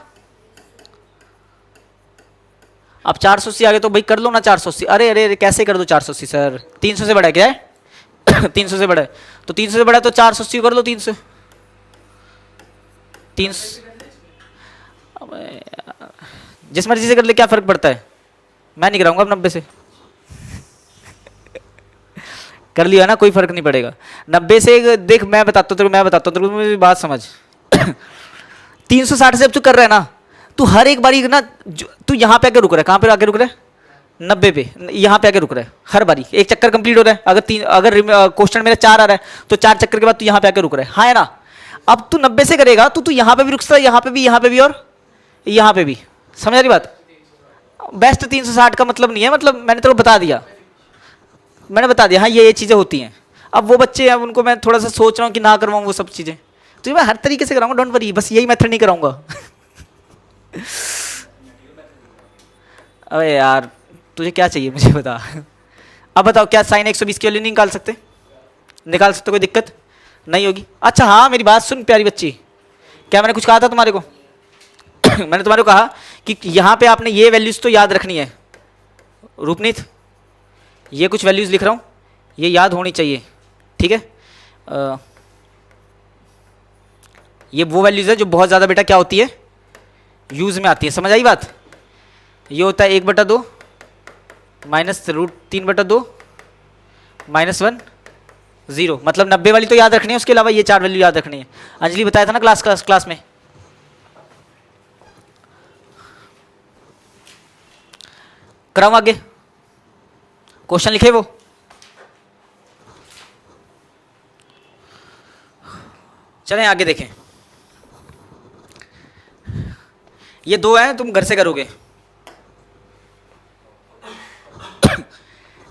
अब 480 आ गए तो भाई कर लो ना 480। अरे अरे अरे, कैसे कर दो 480 सर? 300 से बड़ा क्या है? 300 से बड़ा है तो 300 से बड़ा है तो 480 कर लो 300। 300 जिस मर्जी से कर ले, क्या फर्क पड़ता है? मैं नहीं कराऊंगा अब 90 से। कर लिया ना, कोई फर्क नहीं पड़ेगा 90 से। देख मैं बताता हूँ तेरे को, मैं बताता हूँ तेरे को, मेरी बात समझ। 360 से अब तू कर रहा है ना, तू हर एक बारी ना, तू यहाँ पे आके रुक रहा है, कहाँ पे आके रुक रहा है? 90 पे, यहाँ पे आके रुक रहा है, हर बारी एक चक्कर कंप्लीट हो रहा है। अगर क्वेश्चन मेरा 4 आ रहा है तो 4 चक्कर के बाद तू यहाँ पे आके रुक रहा है, हाँ है ना? अब तू 90 से करेगा तो तू यहाँ पे भी रुक सकता है, यहाँ पे भी, यहाँ पे भी और यहाँ पे भी। समझ आ रही बात? बेस्ट 360 का मतलब नहीं है, मतलब मैंने तेरे को बता दिया, मैंने बता दिया, हाँ ये चीज़ें होती हैं। अब वो बच्चे, अब उनको मैं थोड़ा सा सोच रहा हूँ कि ना करवाऊँ वो सब चीज़ें, तो मैं हर तरीके से कराऊंगा, डोंट वरी, बस यही मेथड नहीं कराऊंगा। अबे यार तुझे क्या चाहिए मुझे बता। अब बताओ, क्या साइन 120 की वैल्यू नहीं निकाल सकते? निकाल सकते, कोई दिक्कत नहीं होगी। अच्छा हाँ, मेरी बात सुन प्यारी बच्ची, क्या मैंने कुछ कहा था तुम्हारे को? मैंने तुम्हारे को कहा कि यहाँ पे आपने ये वैल्यूज तो याद रखनी है। रूपनीत, ये कुछ वैल्यूज लिख रहा हूँ, ये याद होनी चाहिए, ठीक है। ये वो वैल्यूज है जो बहुत ज़्यादा बेटा क्या होती है, यूज में आती है। समझ आई बात? ये होता है 1/2 -√3/2 -1 0, मतलब 90 वाली तो याद रखनी है, उसके अलावा ये 4 वैल्यू याद रखनी है। अंजलि बताया था ना क्लास में। कराऊं आगे? क्वेश्चन लिखे वो? चलें आगे देखें। ये 2 हैं, तुम घर से करोगे।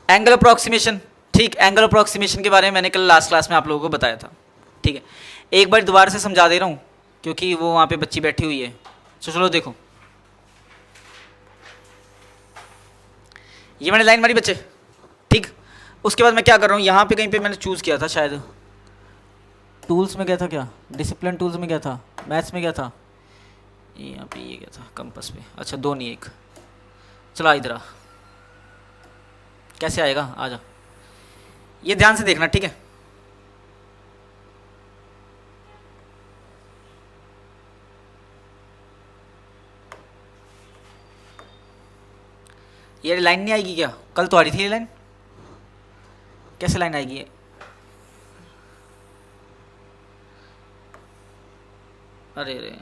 एंगल अप्रोक्सीमेशन, ठीक, एंगल अप्रोक्सीमेशन के बारे में मैंने कल लास्ट क्लास में आप लोगों को बताया था, ठीक है। एक बार दोबारा से समझा दे रहा हूँ क्योंकि वो वहाँ पे बच्ची बैठी हुई है। चलो देखो, ये मैंने लाइन मारी बच्चे, ठीक। उसके बाद मैं क्या कर रहा हूँ, यहाँ पे कहीं पे मैंने चूज़ किया था, शायद टूल्स में गया था, क्या डिसिप्लिन टूल्स में गया था, मैथ्स में गया था, यहाँ पे ये गया था कंपास पे। अच्छा 2 नहीं 1, चला इधर आ, कैसे आएगा, आ जा, ये ध्यान से देखना, ठीक है। ये लाइन नहीं आएगी क्या? कल तो आ रही थी ये लाइन, कैसे लाइन आएगी ये? अरे अरे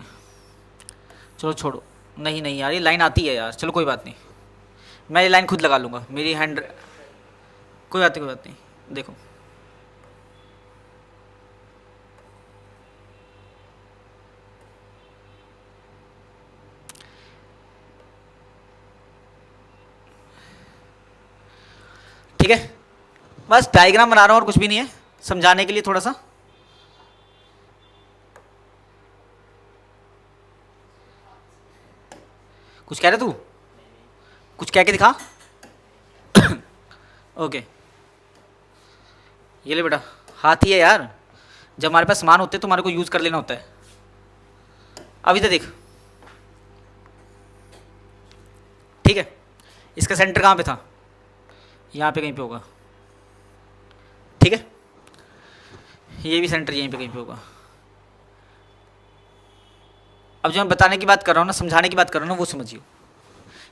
चलो छोड़ो, नहीं नहीं यार ये लाइन आती है यार, चलो कोई बात नहीं, मैं ये लाइन खुद लगा लूँगा, मेरी हैंड, कोई बात नहीं कोई बात नहीं। देखो ठीक है, बस डायग्राम बना रहा हूँ और कुछ भी नहीं है, समझाने के लिए थोड़ा सा। कुछ कह रहे तू? कुछ कह के दिखा। ओके, ये ले बेटा, हाथ ही है यार, जब हमारे पास सामान होते हैं तो हमारे को यूज़ कर लेना होता है। अब इधर देख, ठीक है, इसका सेंटर कहाँ पे था? यहाँ पे कहीं पे होगा, ठीक है, ये भी सेंटर यहीं पे कहीं पे होगा। अब जो मैं बताने की बात कर रहा हूँ ना, समझाने की बात कर रहा हूँ ना, वो समझिए।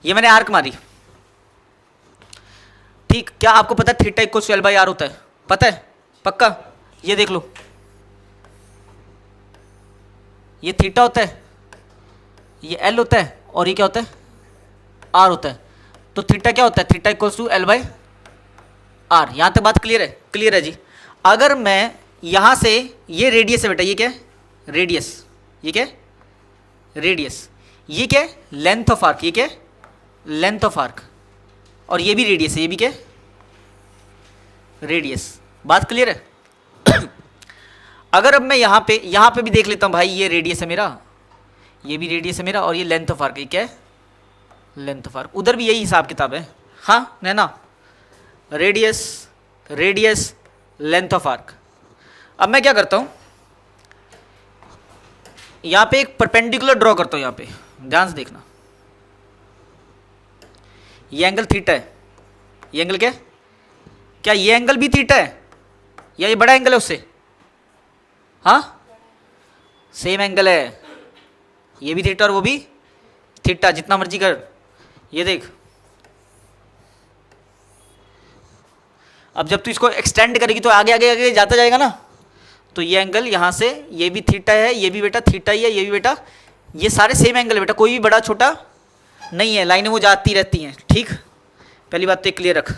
ये मैंने आर्क मारी, ठीक। क्या आपको पता है theta equal to L by R होता है? पता है? पक्का? ये देख लो, ये थीटा होता है, ये एल होता है, और ये क्या होता है? आर होता है। तो थीटा क्या होता है? Theta equals to L by R. यहां तक बात क्लियर है? क्लियर है जी। अगर मैं यहां से, ये रेडियस है बेटा, ये क्या है? रेडियस। ये क्या है? रेडियस। ये क्या है? Length of arc. ये क्या है? Length of arc. और ये भी रेडियस है, ये भी क्या है? रेडियस। बात क्लियर है? अगर अब मैं यहां पे भी देख लेता हूं भाई, ये रेडियस है मेरा, ये भी रेडियस है मेरा, और ये लेंथ ऑफ आर्क। ये क्या है? Length of arc. उधर भी यही हिसाब किताब है, हाँ Naina? Radius, radius, length of arc. अब मैं क्या करता हूं, यहां पे एक परपेंडिकुलर ड्रॉ करता हूं। यहां पे ध्यान से देखना, ये एंगल थीटा है। ये एंगल क्या है? क्या ये एंगल भी थीटा है, या ये बड़ा एंगल है उससे? हाँ, सेम एंगल है। ये भी थीटा और वो भी थीटा, जितना मर्जी कर। ये देख, अब जब तू इसको एक्सटेंड करेगी तो आगे आगे आगे जाता जाएगा ना। तो ये एंगल यहाँ से, ये भी थीटा है, ये भी बेटा थीटा ही है, ये भी बेटा, ये सारे सेम एंगल है बेटा, कोई भी बड़ा छोटा नहीं है। लाइनें वो जाती रहती हैं, ठीक। पहली बात तो एक क्लियर रख।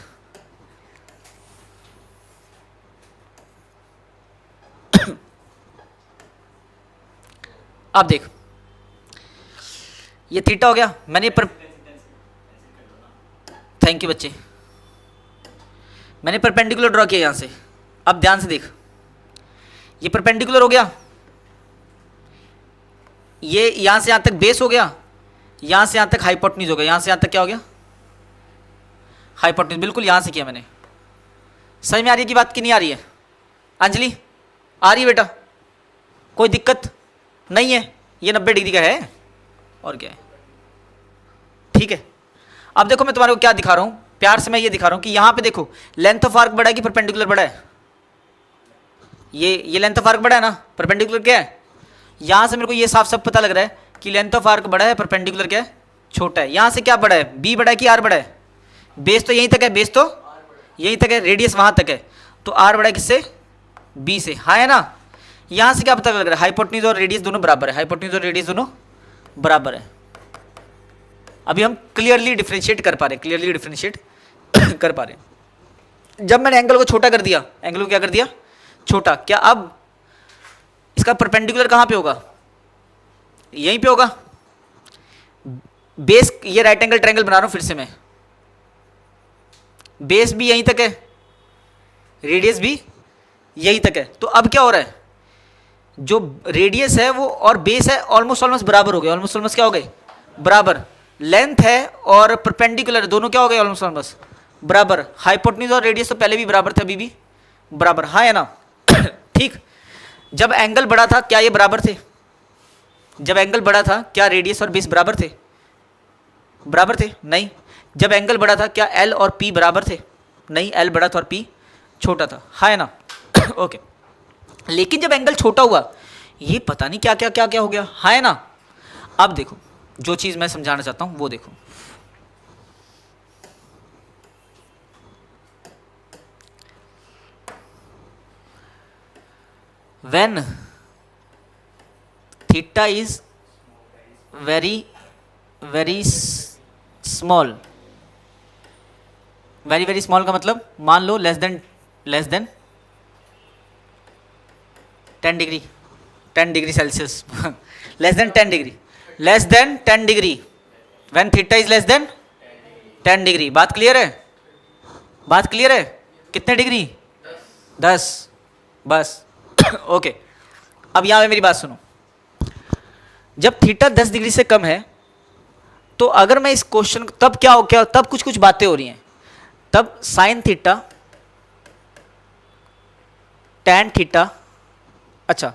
अब देख, ये थीटा हो गया। मैंने थैंक यू बच्चे, मैंने परपेंडिकुलर ड्रॉ किया यहां से। अब ध्यान से देख, ये परपेंडिकुलर हो गया, ये यहां से यहां तक बेस हो गया, यहां से यहां तक हाइपोटेन्यूज हो गया, यहां से यहां तक क्या हो गया? हाइपोटेन्यूज। बिल्कुल यहां से किया मैंने। समझ में आ रही है की बात कि नहीं आ रही है? अंजलि आ रही है बेटा? कोई दिक्कत नहीं है? ये 90 डिग्री का है, और क्या है, ठीक है। अब देखो मैं तुम्हारे को क्या दिखा रहा हूं, प्यार से मैं ये दिखा रहा हूं कि यहां पे देखो, लेंथ ऑफ आर्क बड़ा है कि परपेंडिकुलर बड़ा है? ये लेंथ ऑफ आर्क बड़ा है ना, परपेंडिकुलर क्या है? यहां से मेरे को ये साफ सब पता लग रहा है कि लेंथ ऑफ आर्क बड़ा है, परपेंडिकुलर क्या है? छोटा है। यहां से क्या बड़ा है? बी बड़ा है कि आर बड़ा है? बेस तो यहीं तक है, बेस तो यहीं तक है, रेडियस वहां तक है, तो आर बड़ा है किससे? बी से, हाँ है ना। यहां से क्या पता लग रहा है? हाइपोटेन्यूज और रेडियस दोनों बराबर है, हाइपोटेन्यूज और रेडियस दोनों बराबर है। अभी हम क्लियरली डिफरेंशिएट कर पा रहे हैं, क्लियरली डिफरेंशिएट कर पा रहे हैं। जब मैंने एंगल को छोटा कर दिया, एंगल को क्या कर दिया? छोटा। क्या अब इसका परपेंडिकुलर कहां पे होगा? यहीं पे होगा। बेस, ये राइट एंगल ट्रायंगल बना रहा हूं फिर से मैं, बेस भी यहीं तक है, रेडियस भी यहीं तक है। तो अब क्या हो रहा है, जो रेडियस है वो और बेस है ऑलमोस्ट बराबर हो गए, ऑलमोस्ट क्या हो गए? बराबर। लेंथ है और परपेंडिकुलर दोनों क्या हो गए? ऑलमोस्ट बराबर। हाइपोटेन्यूज और रेडियस तो पहले भी बराबर थे, अभी भी बराबर, हाँ है ना? ठीक। जब एंगल बड़ा था क्या ये बराबर थे? जब एंगल बड़ा था क्या रेडियस और बेस बराबर थे? बराबर थे? नहीं। जब एंगल बड़ा था क्या एल और पी बराबर थे? नहीं, एल बड़ा था और पी छोटा था, हाँ है ना? ओके। लेकिन जब एंगल छोटा हुआ, ये पता नहीं क्या क्या क्या क्या हो गया, हाँ है ना? अब देखो, जो चीज मैं समझाना चाहता हूं वो देखो। When theta is very small, very small का मतलब मान लो less than 10 degree, 10 degree Celsius, less than 10 degree, less than 10 degree, when theta is less than 10 degree. बात क्लियर है? बात क्लियर है? कितने डिग्री? 10, बस। ओके। अब यहां पे मेरी बात सुनो, जब थीटा 10 डिग्री से कम है तो अगर मैं इस क्वेश्चन, तब क्या हो, क्या तब कुछ बातें हो रही हैं। तब साइन थीटा, टैन थीटा, अच्छा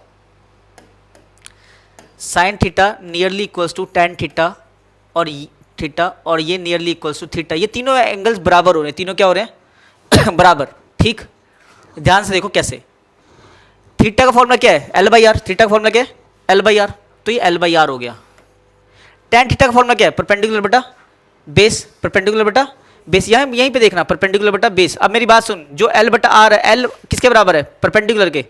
sine theta nearly equals to tan theta और थीटा, और ये नियरली इक्वल्स टू थीटा, ये तीनों एंगल्स बराबर हो रहे हैं, तीनों क्या हो रहे हैं? बराबर, ठीक। ध्यान से देखो कैसे। थीटा का फॉर्मूला क्या है? L by R. थीटा का फॉर्मूला क्या है? L by R. तो ये एल बाई आर हो गया, tan थीटा का फॉर्मूला क्या है? परपेंडिकुलर बटा बेस, परपेंडिकुलर बटा बेस, यहाँ यहीं पे देखना परपेंडिकुलर बटा बेस। अब मेरी बात सुन, जो L बटा आर है, L किसके बराबर है? परपेंडिकुलर के।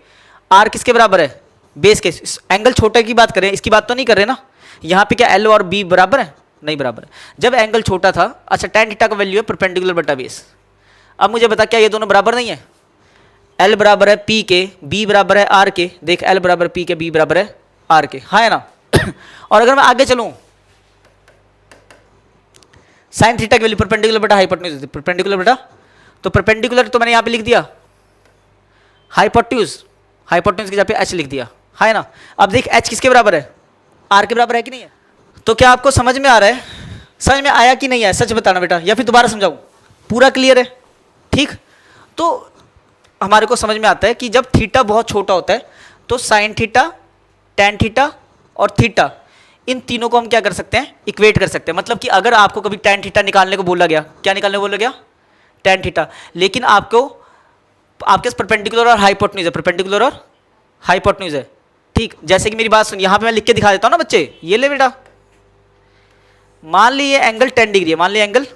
R किसके बराबर है? बेस के। एंगल छोटा की बात करें, इसकी बात तो नहीं कर रहे ना। यहाँ पे क्या L और B बराबर है? नहीं बराबर है। जब एंगल छोटा था, अच्छा tan थीटा का वैल्यू है परपेंडिकुलर बटा बेस। अब मुझे बता, क्या ये दोनों बराबर नहीं है? L बराबर है P के, B बराबर है R के। देख, L बराबर P के, B बराबर है R के, हाँ है ना? और अगर मैं आगे चलूं, साइन थीटा की वैल्यू परपेंडिकुलर बटा हाइपोटेन्यूज, परपेंडिकुलर बटा, तो परपेंडिकुलर तो मैंने यहाँ पे लिख दिया, हाइपोटेन्यूज, हाइपोटेन्यूज की जगह पे h लिख दिया, है ना? अब देख h किसके बराबर है? r के बराबर है कि नहीं है? तो क्या आपको समझ में आ रहा है? समझ में आया कि नहीं आया? सच बताना बेटा, या फिर दोबारा समझाऊं? पूरा क्लियर है? ठीक। तो हमारे को समझ में आता है कि जब थीटा बहुत छोटा होता है तो साइन थीटा, टैन थीटा और थीटा, इन तीनों को हम क्या कर सकते हैं? इक्वेट कर सकते हैं। मतलब कि अगर आपको कभी टैन थीटा निकालने को बोला गया, क्या निकालने को बोला गया? टैन थीटा, लेकिन आपको, आपके परपेंडिकुलर और हाइपोटेन्यूज है, परपेंडिकुलर और हाइपोटेन्यूज है, ठीक। जैसे कि मेरी बात सुन, यहाँ पे मैं लिख के दिखा देता हूँ ना बच्चे, ये ले बेटा, मान ली ये एंगल 10 डिग्री है, मान ली एंगल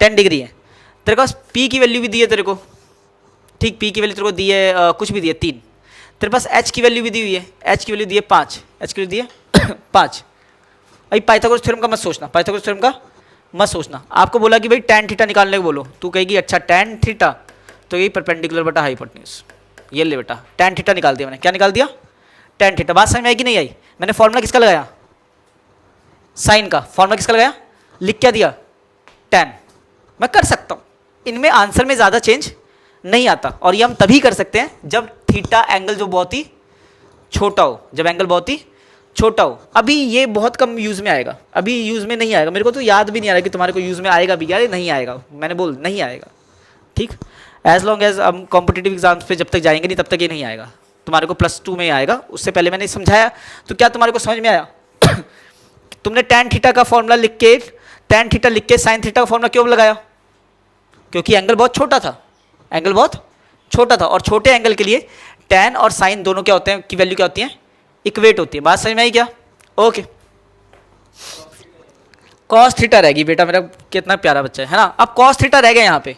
10 डिग्री है, तेरे पास P की वैल्यू भी दी है तेरे को, ठीक, P की वैल्यू तेरे को दी है, कुछ भी दी है 3, तेरे पास H की वैल्यू भी दी हुई है, H की वैल्यू दी है 5, H की वैल्यू दी है 5। अभी पाइथागोरस थ्योरम का मत सोचना, पाइथागोरस थ्योरम का मत सोचना। आपको बोला कि भाई टैन थीटा निकालने को बोलो, तू कहेगी अच्छा टैन थीटा, तो यही परपेंडिकुलर बटा हाइपोटेन्यूज, ये ले बेटा, टैन थीटा निकाल दिया मैंने। क्या निकाल दिया? Tan theta. बात समझ में आई कि नहीं आई? मैंने फॉर्मूला किसका लगाया? साइन का। फॉर्मूला किसका लगाया? लिख क्या दिया? टैन। मैं कर सकता हूँ, इनमें आंसर में ज़्यादा चेंज नहीं आता, और ये हम तभी कर सकते हैं जब थीटा एंगल जो बहुत ही छोटा हो, जब एंगल बहुत ही छोटा हो। अभी ये बहुत कम यूज़ में आएगा, अभी यूज़ में नहीं आएगा, मेरे को तो याद भी नहीं आ रहा कि तुम्हारे को यूज़ में आएगा भी, यार नहीं आएगा, मैंने बोल नहीं आएगा, ठीक। एज लॉन्ग एज हम कॉम्पिटिटिव एग्जाम्स पे जब तक जाएंगे नहीं तब तक ये नहीं आएगा, तुम्हारे को +2 में आएगा। उससे पहले मैंने समझाया, तो क्या तुम्हारे को समझ में आया? तुमने टैन थीटा का फॉर्मूला लिख के, टैन थीटा लिख के साइन थीटा का फॉर्मूला क्यों लगाया? क्योंकि एंगल बहुत छोटा था, एंगल बहुत छोटा था, और छोटे एंगल के लिए टैन और साइन दोनों क्या होते हैं, की वैल्यू क्या होती है? इक्वेट होती है। बात समझ में आई क्या? ओके। कॉस थीटा रहेगी बेटा, मेरा कितना प्यारा बच्चा है ना। अब कॉस थीटा रह गया यहाँ पे,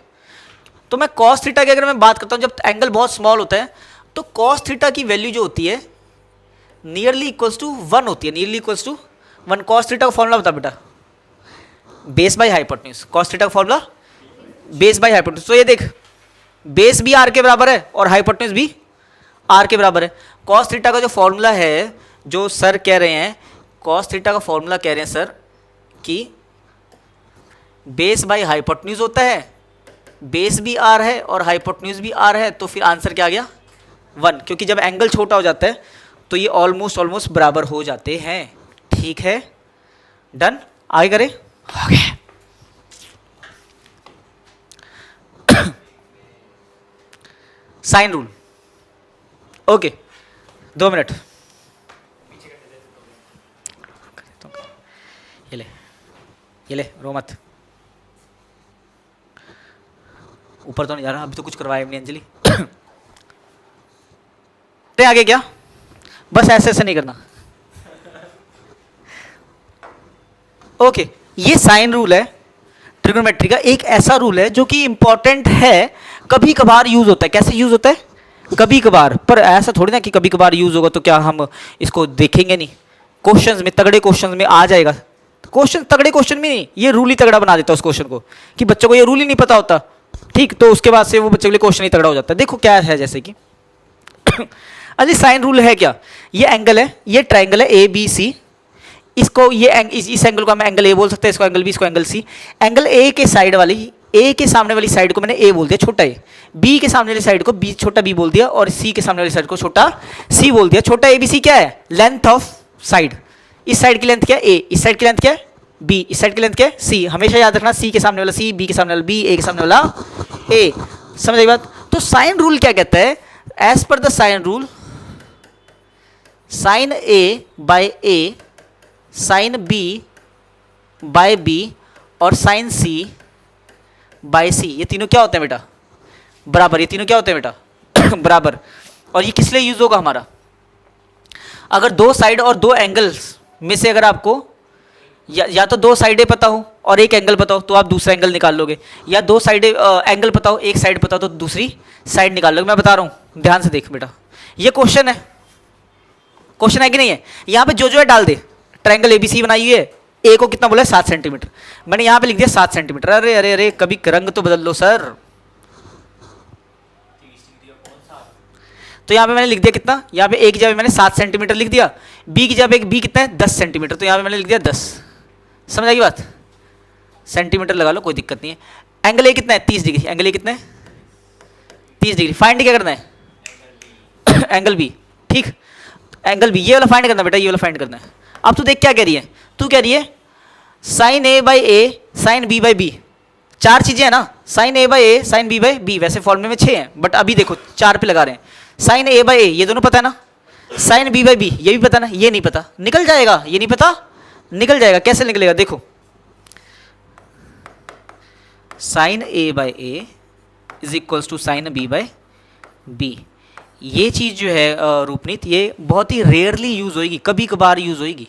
तो मैं कॉस थीटा की अगर मैं बात करता हूँ, जब एंगल बहुत स्मॉल होता है तो कॉस थीटा की वैल्यू जो होती है नियरली इक्वल्स टू 1 होती है, nearly equals to 1। Cos theta का फॉर्मूला बता बेटा, base by hypotenuse. Cos theta का फॉर्मूला बेस बाई हाइपोटेन्यूज। तो ये देख, बेस भी आर के बराबर है और हाइपोटेन्यूज भी आर के बराबर है। कॉस थीटा का जो फॉर्मूला है, जो सर कह रहे हैं, कॉस थीटा का फॉर्मूला कह रहे हैं सर कि बेस बाई हाइपोटेन्यूज होता है, बेस भी आर है और हाइपोटेन्यूज भी आर है, तो फिर आंसर क्या आ गया? 1। क्योंकि जब एंगल छोटा हो जाता है तो ये ऑलमोस्ट बराबर हो जाते हैं, ठीक है। डन, आगे करें, हो गया। साइन रूल, ओके, 2 मिनट, ये ले रो मत, ऊपर तो नहीं जा रहा, अभी तो कुछ करवाया नहीं अंजलि। ते आगे क्या, बस ऐसे ऐसे नहीं करना, ओके। ये साइन रूल है ट्रिग्नोमेट्री का, एक ऐसा रूल है जो कि इंपॉर्टेंट है, कभी कभार यूज होता है। कैसे यूज होता है? कभी कभार, पर ऐसा थोड़ी ना कि कभी कभार यूज होगा तो क्या हम इसको देखेंगे नहीं? क्वेश्चंस में, तगड़े क्वेश्चंस में आ जाएगा। क्वेश्चन तगड़े क्वेश्चन में नहीं, ये रूल ही तगड़ा बना देता है उस क्वेश्चन को, कि बच्चों को ये रूल ही नहीं पता होता, ठीक, तो उसके बाद से वो बच्चे के लिए क्वेश्चन ही तगड़ा हो जाता है। देखो क्या है, जैसे कि अरे साइन रूल है क्या? ये एंगल है, ये ट्राइंगल है ए बी सी, इसको ये इस एंगल को हम एंगल ए बोल सकते हैं, इसको एंगल बी, इसको एंगल सी। एंगल ए के साइड वाली, ए के सामने वाली साइड को मैंने ए बोल दिया, छोटा ए। बी के सामने वाली साइड को बी, छोटा बी बोल दिया, और सी के सामने वाली साइड को छोटा सी बोल दिया। छोटा ए बी सी क्या है? Length of side. इस साइड की लेंथ क्या है? ए। इस साइड की लेंथ क्या है? बी। इस साइड की लेंथ क्या है? सी। हमेशा याद रखना, सी के सामने वाला सी, बी के सामने वाला बी, ए के सामने वाला ए। समझ आई बात? तो साइन रूल क्या कहता है? As per the sine rule, sine A by A, sine B by B और साइन सी बाय सी, ये तीनों क्या होते हैं बेटा? बराबर। ये तीनों क्या होते हैं बेटा? बराबर। और ये किस लिए यूज होगा हमारा? अगर दो साइड और दो एंगल्स में से अगर आपको या तो दो साइडें पता हो और एक एंगल पता हो तो आप दूसरा एंगल निकाल लोगे, या दो साइडें एंगल पता हो एक साइड पता हो तो दूसरी साइड निकाल लोगे। मैं बता रहा हूँ, ध्यान से देख बेटा, ये क्वेश्चन है, क्वेश्चन है कि नहीं है? यहाँ पे जो है डाल दे। ट्रायंगल एबीसी बनाई हुई है, ए को कितना बोला है 7 सेंटीमीटर, मैंने यहाँ पे लिख दिया 7 सेंटीमीटर। अरे अरे अरे कभी रंग तो बदल लो सर। तो यहाँ पे मैंने लिख दिया कितना, यहाँ पे ए की जगह मैंने 7 सेंटीमीटर लिख दिया, बी की जगह बी कितना है 10 सेंटीमीटर, तो यहाँ पे मैंने लिख दिया 10। समझ आएगी बात? सेंटीमीटर लगा लो, कोई दिक्कत नहीं है। एंगल ए कितना है 30 डिग्री, एंगल ए कितना है 30 डिग्री। फाइंड क्या करना है एंगल बी, ठीक, एंगल बी ये वाला फाइंड करना बेटा, ये वाला फाइंड करना है। अब तू देख क्या कह रही है, तू कह रही है sine A by A sine B by B, चार चीजें हैं ना, sine A by A sine B by B, वैसे फॉर्मूले में 6 हैं बट अभी देखो 4 पे लगा रहे हैं। साइन ए बाई ए ये दोनों पता है ना, साइन बी बाई बी ये भी पता ना, ये नहीं पता, निकल जाएगा, ये नहीं पता निकल जाएगा। कैसे निकलेगा देखो, sine A by A is equals to sine B by B. ये चीज़ जो है रूपनीत, ये बहुत ही रेयरली यूज़ होएगी, कभी कभार यूज़ होएगी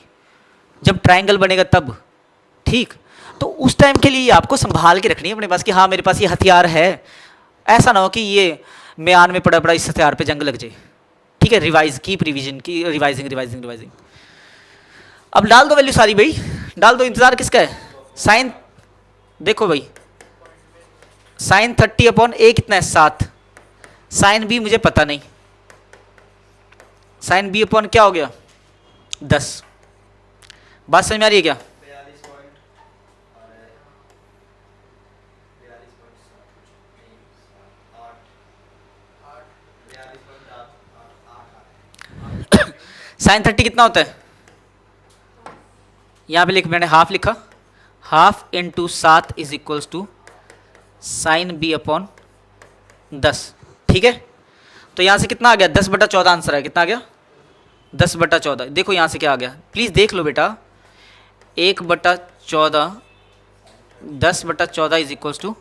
जब ट्रायंगल बनेगा तब, ठीक। तो उस टाइम के लिए आपको संभाल के रखनी है अपने पास कि हाँ मेरे पास ये हथियार है, ऐसा ना हो कि ये म्यान में पड़ा पड़ा इस हथियार पे जंग लग जाए, ठीक है। रिवाइज कीप रिवीजन की, रिवाइजिंग रिवाइजिंग रिवाइजिंग। अब डाल दो वैल्यू सारी भाई, डाल दो, इंतजार किसका है? साइन, देखो भाई साइन 30 अपॉन ए कितना है 7, साइन बी मुझे पता नहीं, साइन बी अपॉन क्या हो गया 10। बात समझ में आ रही है क्या? 42 साइन 30 कितना होता है? यहाँ पे लिख, मैंने हाफ लिखा, half into 7 is equals to sine B upon 10, ठीक है। तो यहाँ से कितना आ गया 10/14 आंसर है, कितना आ गया 10/14। देखो यहाँ से क्या आ गया, प्लीज़ देख लो बेटा, 1/14 10/14 is equals to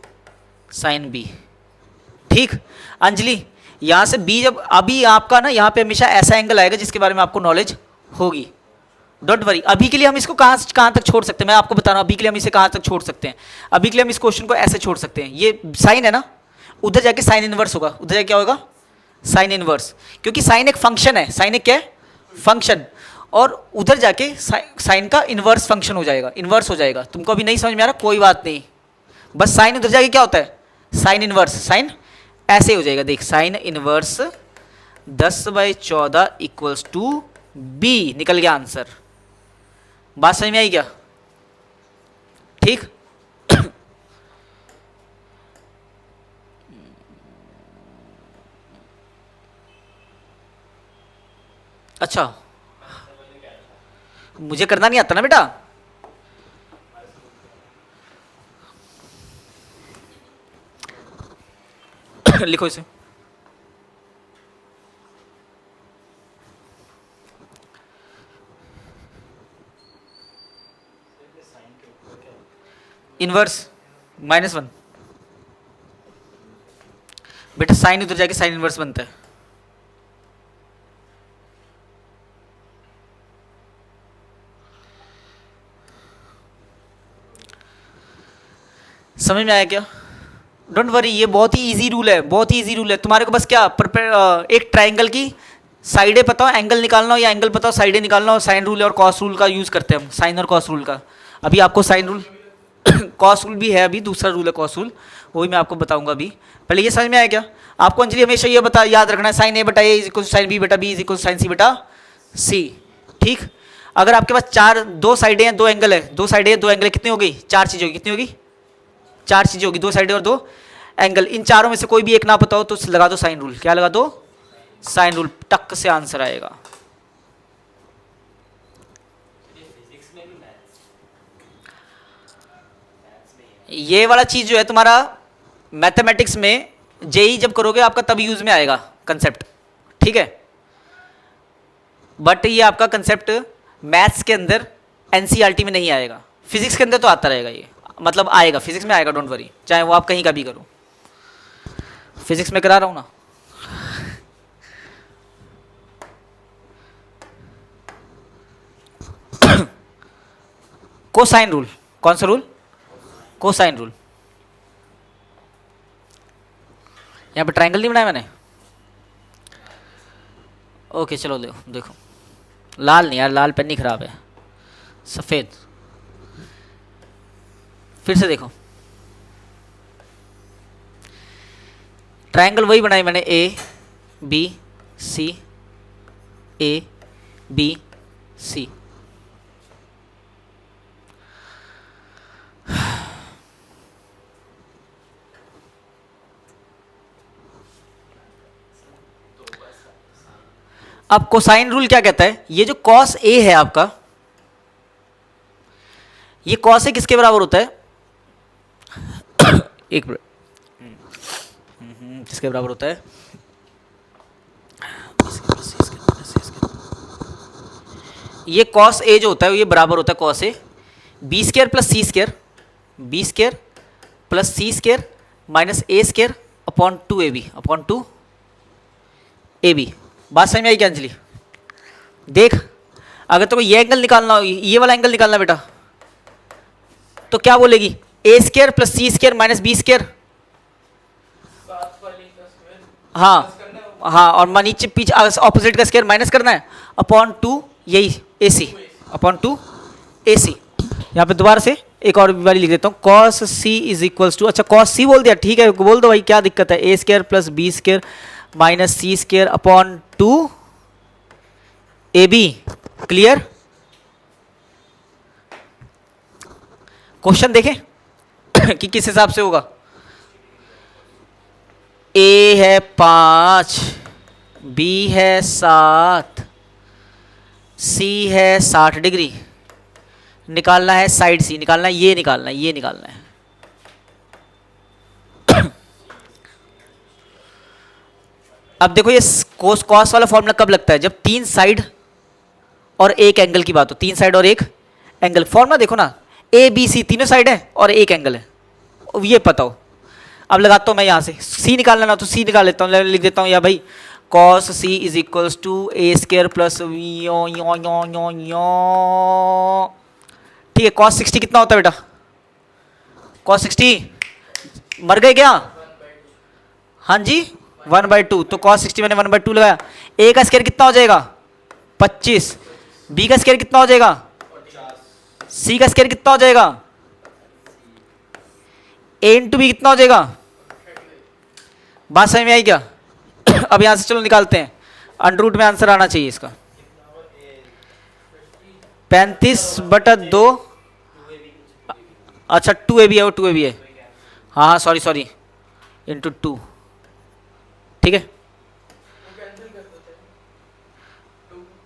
sine B, ठीक। अंजलि यहाँ से बी, जब अभी आपका ना यहाँ पे हमेशा ऐसा एंगल आएगा जिसके बारे में आपको नॉलेज होगी, डोंट वरी। अभी के लिए हम इसको कहाँ तक छोड़ सकते हैं, मैं आपको बता रहा हूँ, अभी के लिए हम इसे कहाँ तक छोड़ सकते हैं। अभी के लिए हम इस क्वेश्चन को ऐसे छोड़ सकते हैं, ये साइन है ना, उधर जाके साइन इनवर्स होगा, उधर जाके क्या होगा साइन इनवर्स, क्योंकि साइन एक फंक्शन है, साइन एक क्या है फंक्शन, और उधर जाके साइन का इनवर्स फंक्शन हो जाएगा, इनवर्स हो जाएगा। तुमको अभी नहीं समझ में आ रहा, कोई बात नहीं, बस साइन उधर जाके क्या होता है साइन इनवर्स, साइन ऐसे हो जाएगा, देख sine inverse 10/14 equals to B, निकल गया आंसर। बात समझ में आई क्या? ठीक। अच्छा, मुझे करना नहीं आता ना बेटा, लिखो इसे। इनवर्स -1 बेटा, साइन उधर जाके साइन इनवर्स बनता है। समझ में आया क्या? डोंट वरी, ये बहुत ही इजी रूल है, बहुत ही इजी रूल है। तुम्हारे को बस क्या एक ट्राइंगल की साइडें पता हो, एंगल निकालना हो, या एंगल पता हो साइडें निकालना हो, साइन रूल और कॉस रूल का यूज़ करते हैं हम, साइन और कॉस रूल का। अभी आपको साइन रूल कॉस रूल भी है, अभी दूसरा रूल है कॉस रूल, वो भी मैं आपको बताऊंगा अभी। पहले ये समझ में आया क्या? आपको अंजलि हमेशा ये बता याद रखना है, साइन ए बटा ए इज इक्वल साइन बी बटा बी इज इक्वल साइन सी बटा सी, ठीक। अगर आपके पास दो साइडें हैं, दो एंगल है, दो साइडें हैं, दो एंगल, कितनी हो गई? चार चीज़ें होगी, कितनी होगी? चार चीज़ें होगी, दो साइडें और दो एंगल। इन चारों में से कोई भी एक ना पता हो तो लगा दो साइन रूल। क्या लगा दो? साइन रूल, टक से आंसर आएगा। ये वाला चीज जो है तुम्हारा मैथमेटिक्स में जेई जब करोगे आपका तब यूज में आएगा कंसेप्ट, ठीक है। बट ये आपका कंसेप्ट मैथ्स के अंदर एनसीईआरटी में नहीं आएगा, फिजिक्स के अंदर तो आता रहेगा ये, मतलब आएगा, फिजिक्स में आएगा, डोंट वरी, चाहे वो आप कहीं का भी करो। फिजिक्स में करा रहा हूं ना। कोसाइन रूल, कौन सा रूल? Cosine rule. यहाँ पे ट्रायंगल नहीं बनाया मैंने, ओके चलो देखो देखो, लाल नहीं यार, लाल पेन नहीं, खराब है, सफ़ेद। फिर से देखो, ट्रायंगल वही बनाई मैंने, A B C, A B C. अब कोसाइन रूल क्या कहता है? ये जो कॉस ए है आपका, ये कॉस ए किसके बराबर होता है? एक मिनट, किसके बराबर होता है? ये कॉस ए जो होता है ये बराबर होता है cos A B square plus C square, B square plus C square minus A square upon 2ab upon 2ab। बात समझ में आई क्या अंजलि? देख, अगर तो ये एंगल निकालना हो, ये वाला एंगल निकालना बेटा, तो क्या बोलेगी? ए square plus C square minus B square, हाँ हाँ, और नीचे पीछे ऑपोजिट का स्केयर माइनस करना है अपॉन 2, यही ए सी अपॉन 2ac। यहाँ पे दोबारा से एक और वाली लिख देता हूँ, cos C is equals to, अच्छा कॉस सी बोल दिया, ठीक है बोल दो भाई, क्या दिक्कत है? A square plus B square minus C square upon 2ab। Clear? Question देखें कि किस हिसाब से होगा। ए है 5, बी है 7, सी है 60 डिग्री, निकालना है साइड सी, निकालना है, ये निकालना है, ये निकालना है। अब देखो ये कोस कॉस वाला फॉर्मूला कब लगता है? जब 3 साइड और एक एंगल की बात हो, 3 साइड और एक एंगल। फॉर्मूला देखो ना, ए बी सी तीनों साइड है और एक एंगल है, ये पता हो। अब लगाता हूँ मैं यहाँ से सी निकालना ना, तो सी निकाल लेता हूँ, लिख देता हूँ या भाई cos C is equals to A square plus ठीक है। कॉस 60 कितना होता है बेटा? कॉस 60 मर गए क्या? हाँ जी 1/2, तो कॉस 60 मैंने 1/2 लगाया। ए का स्केयर कितना हो जाएगा? 25। बी का स्केयर कितना हो जाएगा? सी का स्केयर कितना हो जाएगा? ए इंटू बी कितना हो जाएगा? बात समझ में आई क्या? अब यहां से चलो निकालते हैं, अंडर रूट में आंसर आना चाहिए इसका 35/2। अच्छा 2ab है, वो 2ab है, हाँ हाँ सॉरी इंटू 2, ठीक है।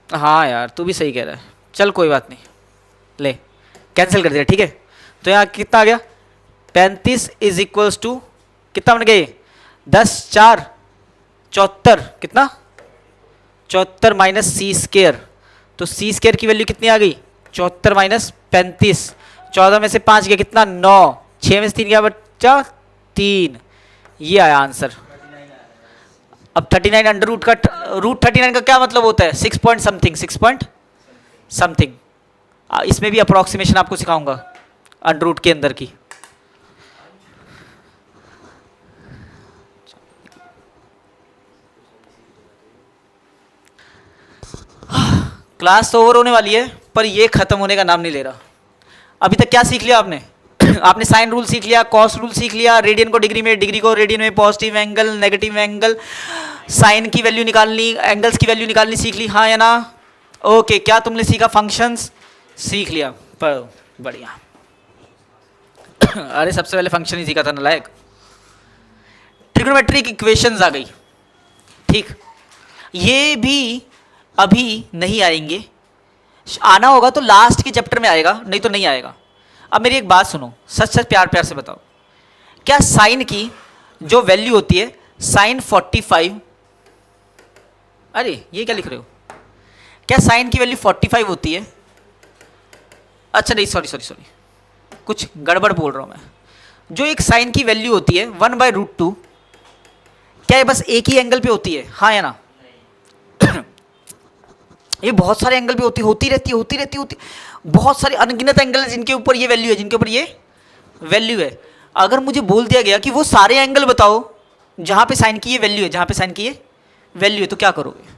हाँ यार तू भी सही कह रहा है, चल कोई बात नहीं, ले कैंसिल कर दिया, ठीक है। तो यहाँ कितना आ गया? 35 इज इक्वल्स टू कितना बन गया ये? 10 4 74, कितना? 74 माइनस सी स्केयर, तो सी स्केयर की वैल्यू कितनी आ गई? 74 माइनस 35, 14 में से 5 गया कितना? 9, 6 में से 3 गया बच्चा 3, ये आया आंसर। अब 39 अंडर रूट का, रूट 39 का क्या मतलब होता है? 6 पॉइंट समथिंग, 6 पॉइंट समथिंग। इसमें भी अप्रोक्सीमेशन आपको सिखाऊंगा अंडर रूट के अंदर की। क्लास तो ओवर होने वाली है, पर ये खत्म होने का नाम नहीं ले रहा। अभी तक क्या सीख लिया आपने? आपने साइन रूल सीख लिया, कॉस रूल सीख लिया, रेडियन को डिग्री में, डिग्री को रेडियन में, positive angle negative angle, sine की वैल्यू निकालनी, एंगल्स की वैल्यू निकालनी सीख ली, हाँ या ना? ओके, क्या तुमने सीखा? फंक्शंस सीख लिया, पर बढ़िया। अरे सबसे पहले फंक्शन ही सीखा था नालायक। ट्रिग्नोमेट्रिक इक्वेशंस आ गई, ठीक। ये भी अभी नहीं आएंगे, आना होगा तो लास्ट के चैप्टर में आएगा, नहीं तो नहीं आएगा। अब मेरी एक बात सुनो, सच सच प्यार प्यार से बताओ, क्या साइन की जो वैल्यू होती है साइन 45, अरे ये क्या लिख रहे हो? क्या साइन की वैल्यू 45 होती है? अच्छा नहीं सॉरी, कुछ गड़बड़ बोल रहा हूं मैं। जो एक साइन की वैल्यू होती है 1/√2, क्या ये बस एक ही एंगल पे होती है, हाँ या ना? ये बहुत सारे एंगल भी होती रहती बहुत सारे अनगिनत एंगल हैं जिनके ऊपर ये वैल्यू है, जिनके ऊपर ये वैल्यू है। अगर मुझे बोल दिया गया कि वो सारे एंगल बताओ जहाँ पे साइन की ये वैल्यू है, जहाँ पे साइन की ये वैल्यू है, तो क्या करोगे?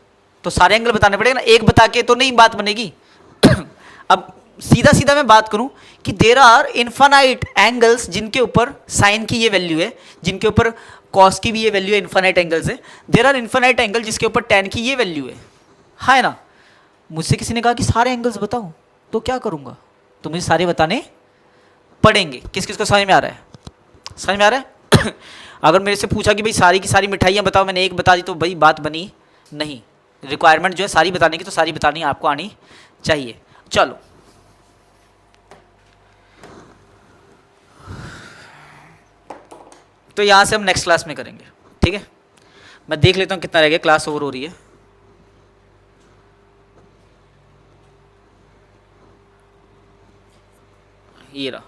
तो सारे एंगल बताने पड़ेगा ना, एक बता के तो नहीं बात बनेगी। अब सीधा सीधा मैं बात करूं कि देर आर इन्फानाइट एंगल्स जिनके ऊपर साइन की ये वैल्यू है, जिनके ऊपर कॉस की भी ये वैल्यू है, इन्फानाइट एंगल्स है। देर आर इन्फानाइट एंगल जिसके ऊपर टेन की ये वैल्यू है। हाँ है ना? मुझसे किसी ने कहा कि सारे एंगल्स बताओ, तो क्या करूंगा? तो मुझे सारे बताने पड़ेंगे। किस किस को समझ में आ रहा है? समझ में आ रहा है? अगर मेरे से पूछा कि भाई सारी की सारी मिठाइयाँ बताओ, मैंने एक बता दी, तो भाई बात बनी नहीं। रिक्वायरमेंट जो है सारी बताने की, तो सारी बतानी आपको आनी चाहिए। चलो, तो यहाँ से हम नेक्स्ट क्लास में करेंगे, ठीक है? मैं देख लेता हूँ कितना रह गया, क्लास ओवर हो रही है। ये रहा।